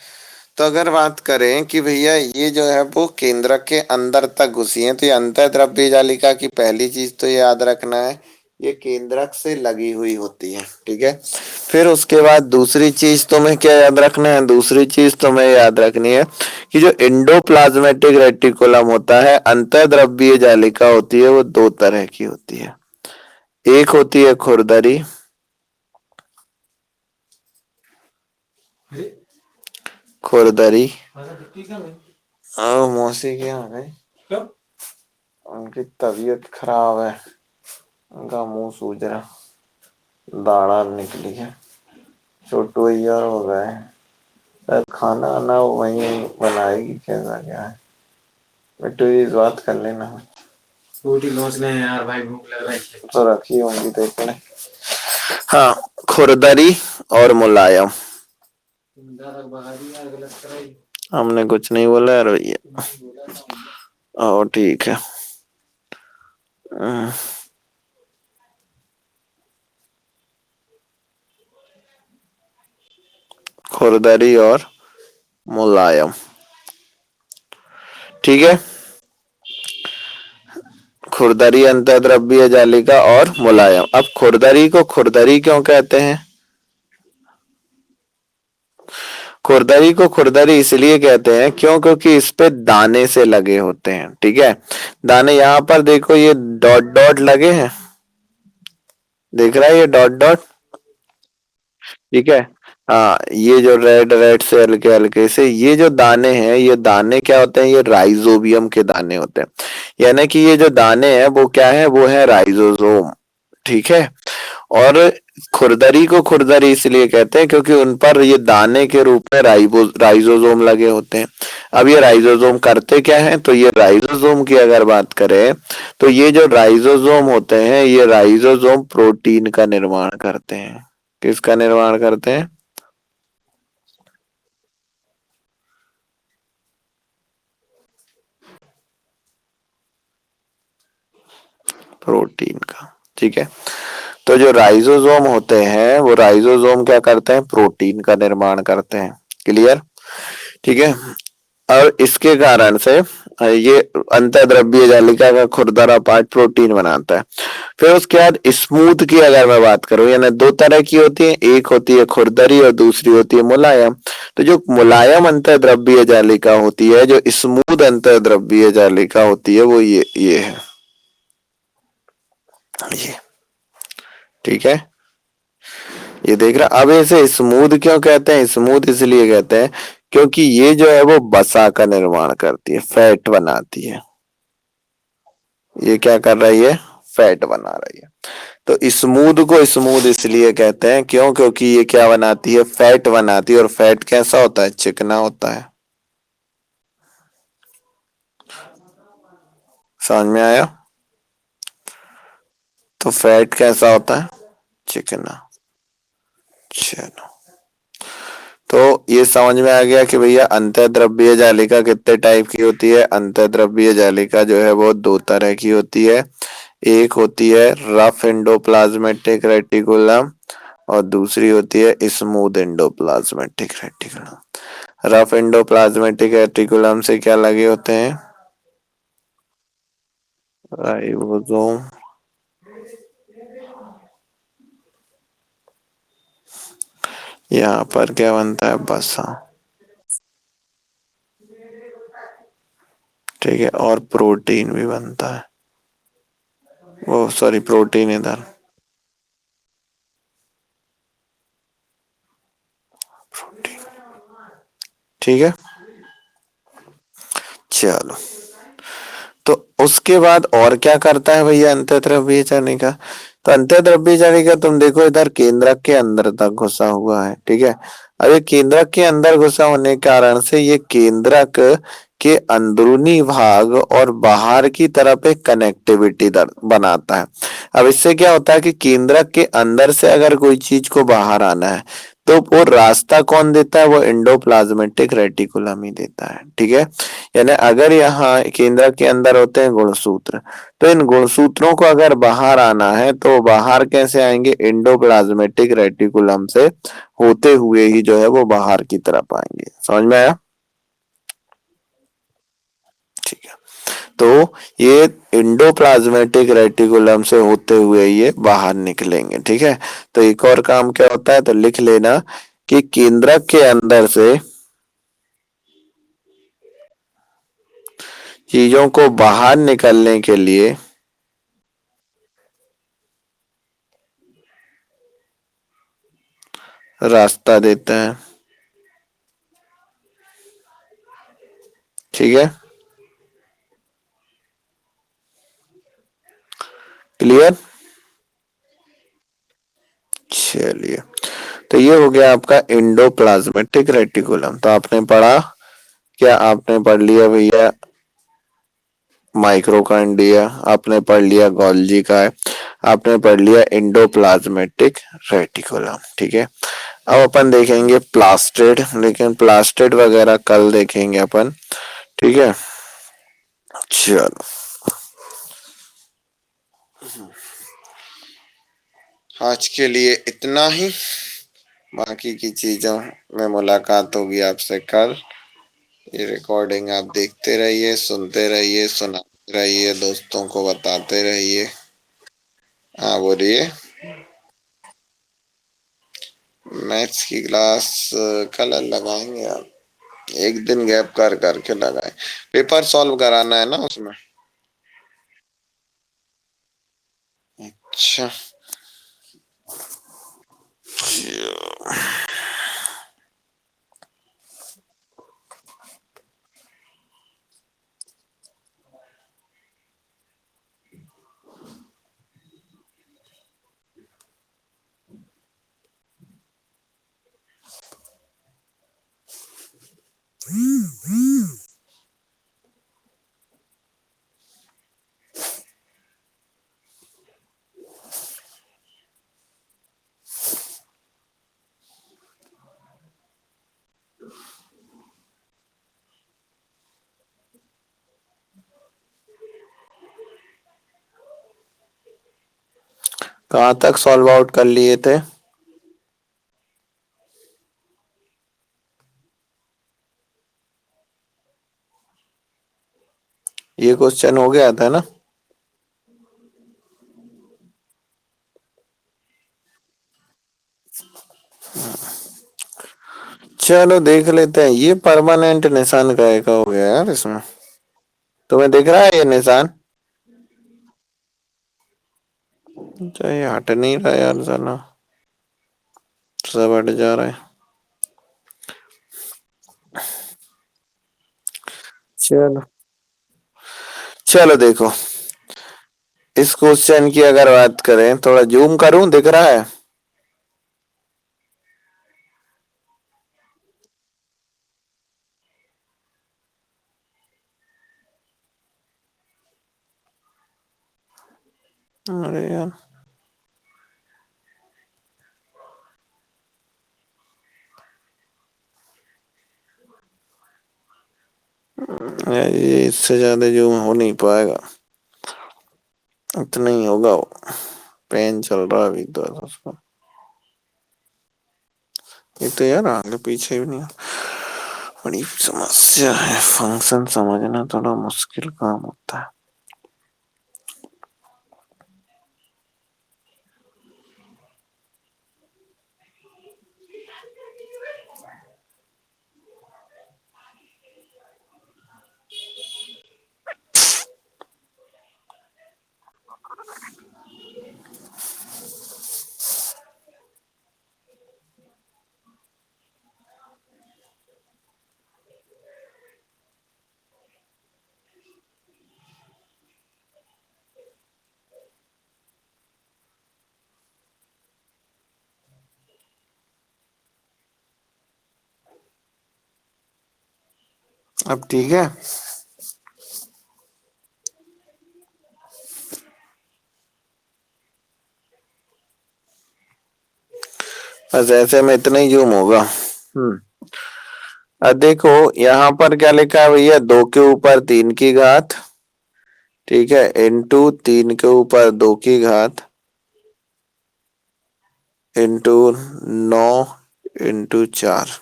तो अगर बात करें कि भैया ये जो है वो केंद्रक के अंदर तक घुसी है, तो ये अंतःद्रव्यीय जालिका की पहली चीज तो ये याद रखना है, ये केंद्रक से लगी हुई होती है। ठीक है, फिर उसके बाद दूसरी चीज तुम्हें क्या याद रखना है? दूसरी चीज तुम्हें याद रखनी है कि जो इंडोप्लाज्मेटिक रेटिकुलम होता है, अंतःद्रव्यीय जालिका होती है, वो दो तरह की होती है। एक होती है खुरदरी, खुरदरी। मौसी क्या आ गई? उनकी तबीयत खराब है, उनका मुंह सूज रहा, दाढ़ा निकली है, छोटू यार हो गए। शायद खाना आना वही बनाएगी, कैसा क्या है बेटू, ये बात कर लेना। रोटी लौच ले यार भाई, भूख लग रहा है। तो रखी होंगी देख ले। हाँ, खुरदरी और मुलायम। हमने कुछ नहीं बोला यार भैया। ओ ठीक है। खुरदरी और मुलायम। ठीक है, खुरदरी अंतःद्रव्यीय जालिका और मुलायम। अब खुरदरी को खुरदरी क्यों कहते हैं? खुरदरी को खुरदरी इसलिए कहते हैं क्यों, क्योंकि इस पे दाने से लगे होते हैं। ठीक है, दाने यहाँ पर देखो, ये डॉट डॉट लगे हैं, देख रहा है ये डॉट डॉट। ठीक है, हाँ, ये जो रेड रेड से हल्के हल्के से ये जो दाने हैं, ये दाने क्या होते हैं? ये राइजोबियम के दाने होते हैं। यानी कि ये जो दाने हैं वो क्या है? वो है राइजोसोम। ठीक है, और खुरदरी को खुरदरी इसलिए कहते हैं क्योंकि उन पर ये दाने के रूप में राइजोसोम लगे होते हैं। अब ये राइजोसोम करते क्या है? तो ये राइजोसोम की अगर बात करें तो ये जो राइजोसोम होते हैं, ये राइजोसोम प्रोटीन का निर्माण करते हैं। किसका निर्माण करते हैं? प्रोटीन का। ठीक है, तो जो राइजोसोम होते हैं वो राइजोसोम क्या करते हैं? प्रोटीन का निर्माण करते हैं। क्लियर। ठीक है, और इसके कारण से ये अंतःद्रव्यीय जालिका का खुरदरा पार्ट प्रोटीन बनाता है। फिर उसके बाद स्मूथ की अगर मैं बात करूं, यानी दो तरह की होती है, एक होती है खुरदरी और दूसरी होती है मुलायम। तो जो मुलायम अंतःद्रव्यीय जालिका होती है, जो स्मूथ अंतःद्रव्यीय जालिका होती है, वो ये है, ये। ठीक है, ये देख रहा। अब इसे स्मूथ क्यों कहते हैं? स्मूथ इसलिए कहते हैं क्योंकि ये जो है वो वसा का निर्माण करती है, फैट बनाती है। ये क्या कर रही है? फैट बना रही है। तो स्मूथ को स्मूथ इसलिए कहते हैं क्यों? क्योंकि ये क्या बनाती है? फैट बनाती है। और फैट कैसा होता है? चिकना होता है। समझ में आया? तो फैट कैसा होता है? चिकना। चलो, तो ये समझ में आ गया कि भैया अंतःद्रव्यीय जालिका कितने टाइप की होती है। अंतःद्रव्यीय जालिका जो है वो दो तरह की होती है। एक होती है रफ एंडोप्लाज्मेटिक रेटिकुलम और दूसरी होती है स्मूथ एंडोप्लाज्मेटिक रेटिकुलम। रफ एंडोप्लाज्मेटिक रेटिकुलम से क्या लगे होते हैं, राइबोसोम, यहाँ पर क्या बनता है, बसा, ठीक है, और प्रोटीन भी बनता है, वो सॉरी प्रोटीन इधर, ठीक है। चलो, तो उसके बाद और क्या करता है भैया अंतःद्रव्यीय जालिका। तो अंतःद्रव्यीय जालिका तुम देखो इधर केंद्रक के अंदर तक घुसा हुआ है, ठीक है। अब ये केंद्रक के अंदर घुसा होने के कारण से ये केंद्रक के अंदरूनी भाग और बाहर की तरफ एक कनेक्टिविटी बनाता है। अब इससे क्या होता है कि केंद्रक के अंदर से अगर कोई चीज को बाहर आना है तो वो रास्ता कौन देता है, वो एंडोप्लाज्मेटिक रेटिकुलम ही देता है, ठीक है। यानी अगर यहाँ केंद्र के अंदर होते हैं गुणसूत्र, तो इन गुणसूत्रों को अगर बाहर आना है तो बाहर कैसे आएंगे, एंडोप्लाज्मेटिक रेटिकुलम से होते हुए ही जो है वो बाहर की तरफ आएंगे। समझ में आया, ठीक है। तो ये एंडोप्लाज्मेटिक रेटिकुलम से होते हुए ये बाहर निकलेंगे, ठीक है। तो एक और काम क्या होता है, तो लिख लेना कि केंद्रक के अंदर से चीजों को बाहर निकलने के लिए रास्ता देते हैं, ठीक है। क्लियर, चलिए, तो ये हो गया आपका एंडोप्लाज्मेटिक रेटिकुलम। तो आपने पढ़ा क्या, आपने पढ़ लिया भैया माइक्रोकांडिया, आपने पढ़ लिया गोल्जी का है, आपने पढ़ लिया एंडोप्लाज्मेटिक रेटिकुलम, ठीक है। अब अपन देखेंगे प्लास्टिड, लेकिन प्लास्टिड वगैरह कल देखेंगे अपन, ठीक है। चलो, आज के लिए इतना ही, बाकी की चीजों में मुलाकात होगी आपसे कल। ये रिकॉर्डिंग आप देखते रहिए, सुनते रहिए, सुनाते रहिए, दोस्तों को बताते रहिए। हाँ बोलिए। मैथ्स की क्लास कल लगाएंगे आप, एक दिन गैप कर करके लगाए। पेपर सॉल्व कराना है ना उसमें। अच्छा, कहाँ तक सॉल्व आउट कर लिए थे। ये क्वेश्चन हो गया था ना। चलो देख लेते हैं, ये परमानेंट निशान का हो गया यार इसमें, तुम्हें दिख रहा है ये निशान, तो ये हट नहीं रहा यार, साला सब हट जा रहा है। चलो, चलो देखो, इस क्वेश्चन की अगर बात करें, थोड़ा जूम करूं, दिख रहा है। अरे यार, ये इससे ज्यादा जूम हो नहीं पाएगा, इतना ही होगा वो। पेन चल रहा है अभी तो उसका। ये तो यार आगे पीछे भी नहीं, बड़ी समस्या है। फंक्शन समझना थोड़ा मुश्किल काम होता है। अब ठीक है। बस ऐसे में इतना ही जूम होगा। अब देखो यहाँ पर क्या लिखा है भैया, 2 के ऊपर 3 की घात, ठीक है, इंटू 3 के ऊपर 2 की घात, इंटू 9 इंटू 4।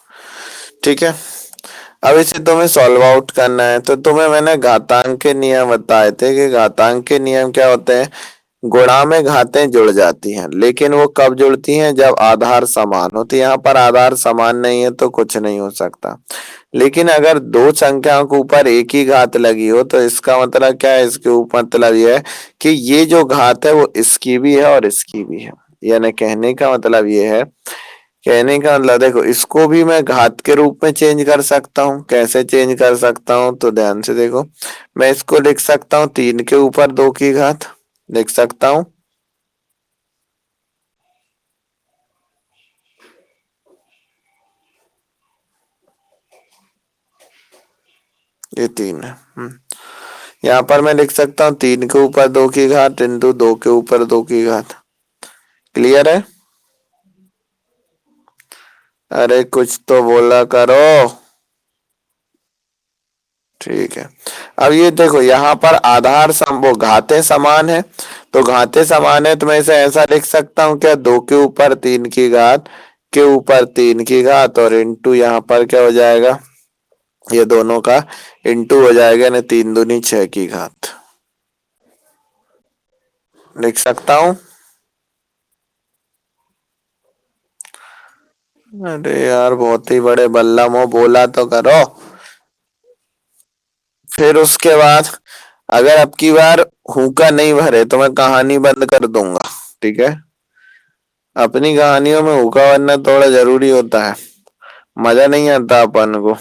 ठीक है, अब इसे तुम्हें सॉल्व आउट करना है। तो तुम्हें मैंने घातांक के नियम बताए थे कि घातांक के नियम क्या होते हैं, गुणा में घातें जुड़ जाती हैं, लेकिन वो कब जुड़ती हैं, जब आधार समान हो। तो यहाँ पर आधार समान नहीं है तो कुछ नहीं हो सकता। लेकिन अगर दो संख्याओं के ऊपर एक ही घात लगी हो तो इसका मतलब क्या है, इसके ऊपर मतलब यह है कि ये जो घात है वो इसकी भी है और इसकी भी है। यानी कहने का मतलब ये है, कहने का मतलब देखो, इसको भी मैं घात के रूप में चेंज कर सकता हूँ। कैसे चेंज कर सकता हूँ, तो ध्यान से देखो, मैं इसको लिख सकता हूँ 3 के ऊपर 2 की घात, लिख सकता हूँ। ये 3 है। यहाँ पर मैं लिख सकता हूँ 3 के ऊपर 2 की घात इंटू 2 के ऊपर 2 की घात। क्लियर है? अरे कुछ तो बोला करो। ठीक है, अब ये देखो यहाँ पर आधार वो घातें समान है, तो घातें समान है तो मैं इसे ऐसा लिख सकता हूँ क्या, 2 के ऊपर 3 की घात के ऊपर 3 की घात और इंटू यहाँ पर क्या हो जाएगा, ये दोनों का इंटू हो जाएगा ना, 3 दूनी 6 की घात। लिख सकता हूँ। अरे यार बहुत ही बड़े बल्ला मुंह बोला तो करो। फिर उसके बाद अगर अब की बार हुक्का नहीं भरे तो मैं कहानी बंद कर दूंगा। ठीक है, अपनी कहानियों में हुक्का भरना थोड़ा जरूरी होता है, मजा नहीं आता अपन को।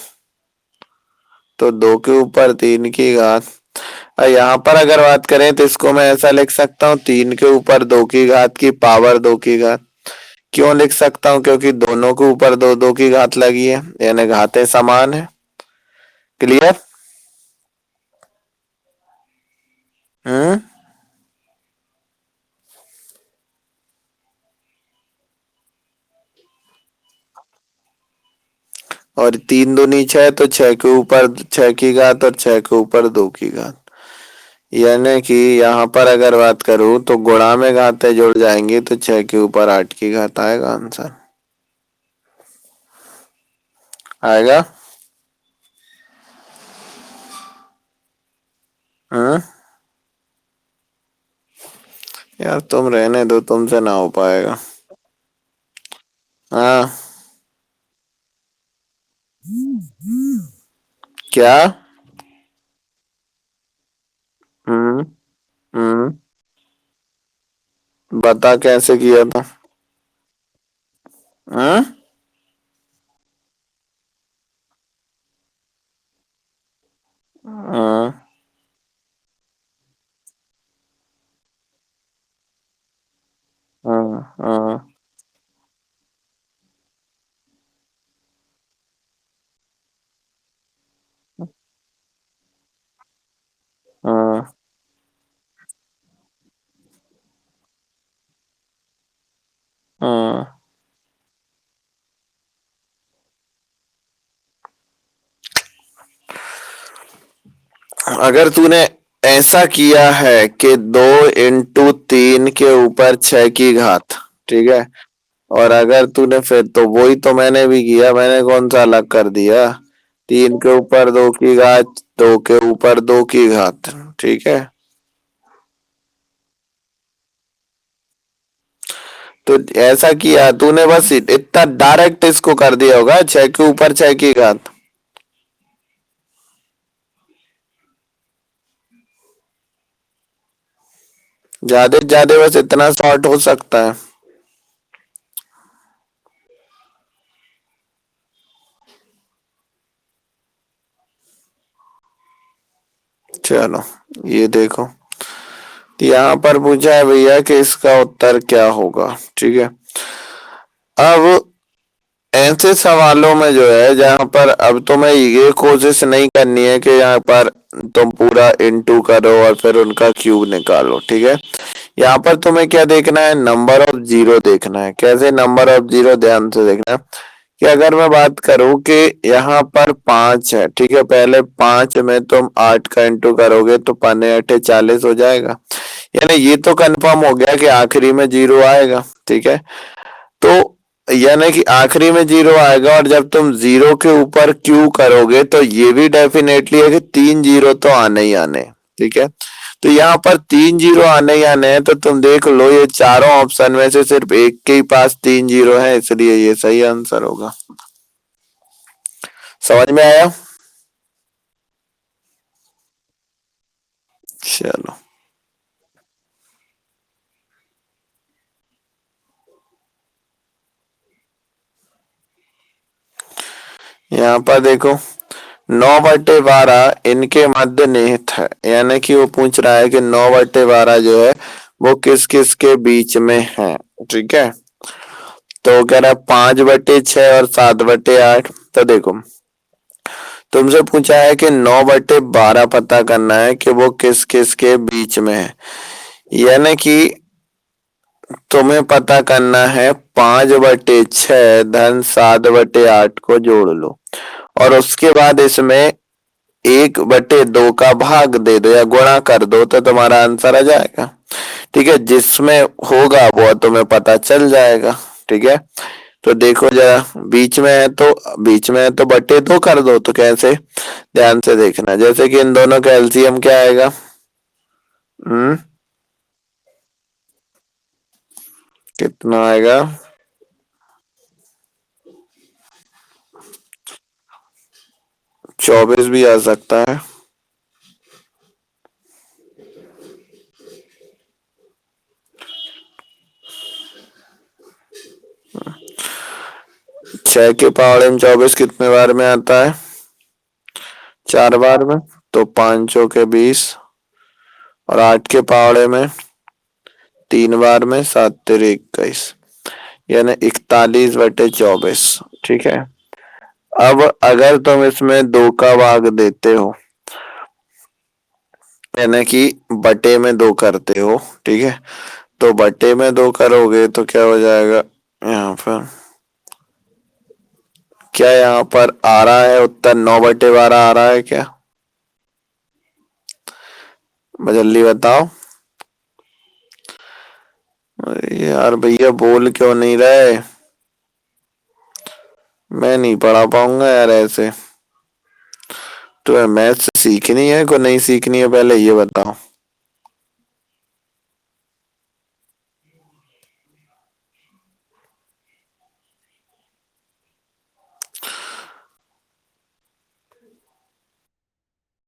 तो 2 के ऊपर 3 की घात, और यहाँ पर अगर बात करें तो इसको मैं ऐसा लिख सकता हूँ, 3 के ऊपर 2 की घात की पावर 2 की घात। क्यों लिख सकता हूँ, क्योंकि दोनों के ऊपर 2 2 की घात लगी है, यानी घातें समान है। क्लियर? हम्म। और 3 दूनी 6, तो 6 के ऊपर 6 की घात और 6 के ऊपर 2 की घात। यानी कि यहाँ पर अगर बात करूँ तो गुणा में घातें जुड़ जाएंगी तो 6 के ऊपर 8 की घात आएगा आंसर। आएगा। हम्म। यार तुम रहने दो, तुमसे ना हो पाएगा। हाँ। क्या? हम्म। हम्म। बता कैसे किया था? हम्म। हम्म। हम्म। हम्म। हम्म। हम्म। अगर तूने ऐसा किया है कि 2 × 3 के ऊपर 6 की घात, ठीक है, और अगर तूने फिर तो वही तो मैंने भी किया, मैंने कौन सा अलग कर दिया। 3 के ऊपर 2 की घात, 2 के ऊपर 2 की घात, ठीक है। तो ऐसा किया तूने, बस इतना डायरेक्ट इसको कर दिया होगा, 6 के ऊपर 6 की घात। ज्यादा से ज्यादा बस इतना शॉर्ट हो सकता है। चलो ये देखो, यहाँ पर पूछा है भैया कि इसका उत्तर क्या होगा, ठीक है। अब ऐसे सवालों में जो है, जहां पर अब तुम्हें ये कोशिश नहीं करनी है कि यहाँ पर तुम पूरा इनटू करो और फिर उनका क्यूब निकालो, ठीक है। यहाँ पर तुम्हें क्या देखना है, नंबर ऑफ जीरो देखना है। कैसे नंबर ऑफ जीरो, ध्यान से देखना है कि अगर मैं बात करूं कि यहाँ पर 5 है, ठीक है, पहले 5 में तुम 8 का इंटू करोगे तो 5×8 = 40 हो जाएगा। यानी ये तो कंफर्म हो गया कि आखिरी में जीरो आएगा, ठीक है। तो यानी कि आखिरी में जीरो आएगा, और जब तुम जीरो के ऊपर क्यू करोगे तो ये भी डेफिनेटली है कि 3 जीरो तो आने ही आने, ठीक है। तो यहाँ पर 3 जीरो आने ही आने हैं, तो तुम देख लो ये चारों ऑप्शन में से सिर्फ एक के ही पास 3 जीरो है, इसलिए ये सही आंसर होगा। समझ में आया? चलो यहाँ पर देखो, 9/12 इनके मध्य निहित है, यानी कि वो पूछ रहा है कि 9/12 जो है वो किस किस के बीच में है, ठीक है। तो कह रहा है 5/6 और 7/8। तो देखो, तुमसे पूछा है कि 9/12 पता करना है कि वो किस किस के बीच में है, यानी कि तुम्हें पता करना है 5/6 धन 7/8 को जोड़ लो, और उसके बाद इसमें 1/2 का भाग दे दो या गुणा कर दो, तो तुम्हारा आंसर आ जाएगा, ठीक है। जिसमें होगा वो तुम्हें पता चल जाएगा, ठीक है। तो देखो जरा, बीच में है तो बटे 2 कर दो। तो कैसे, ध्यान से देखना, जैसे कि इन दोनों का एलसीएम क्या आएगा। हम्म, कितना आएगा? 24 भी आ सकता है। 6 के पावड़ में 24 कितने बार में आता है? 4 बार में। तो 5 चौके 20, और 8 के पावड़े में 3 बार में, 7×3 = 21, यानी 41/24, ठीक है। अब अगर तुम इसमें 2 का भाग देते हो, यानी कि बटे में 2 करते हो, ठीक है, तो बटे में 2 करोगे तो क्या हो जाएगा यहाँ पर, क्या यहाँ पर आ रहा है उत्तर 9/12 आ रहा है क्या? जल्दी बताओ। अरे यार भैया बोल क्यों नहीं रहे, मैं नहीं पढ़ा पाऊंगा यार ऐसे। तो मैथ्स सीखनी है को नहीं सीखनी है, पहले ये बताओ।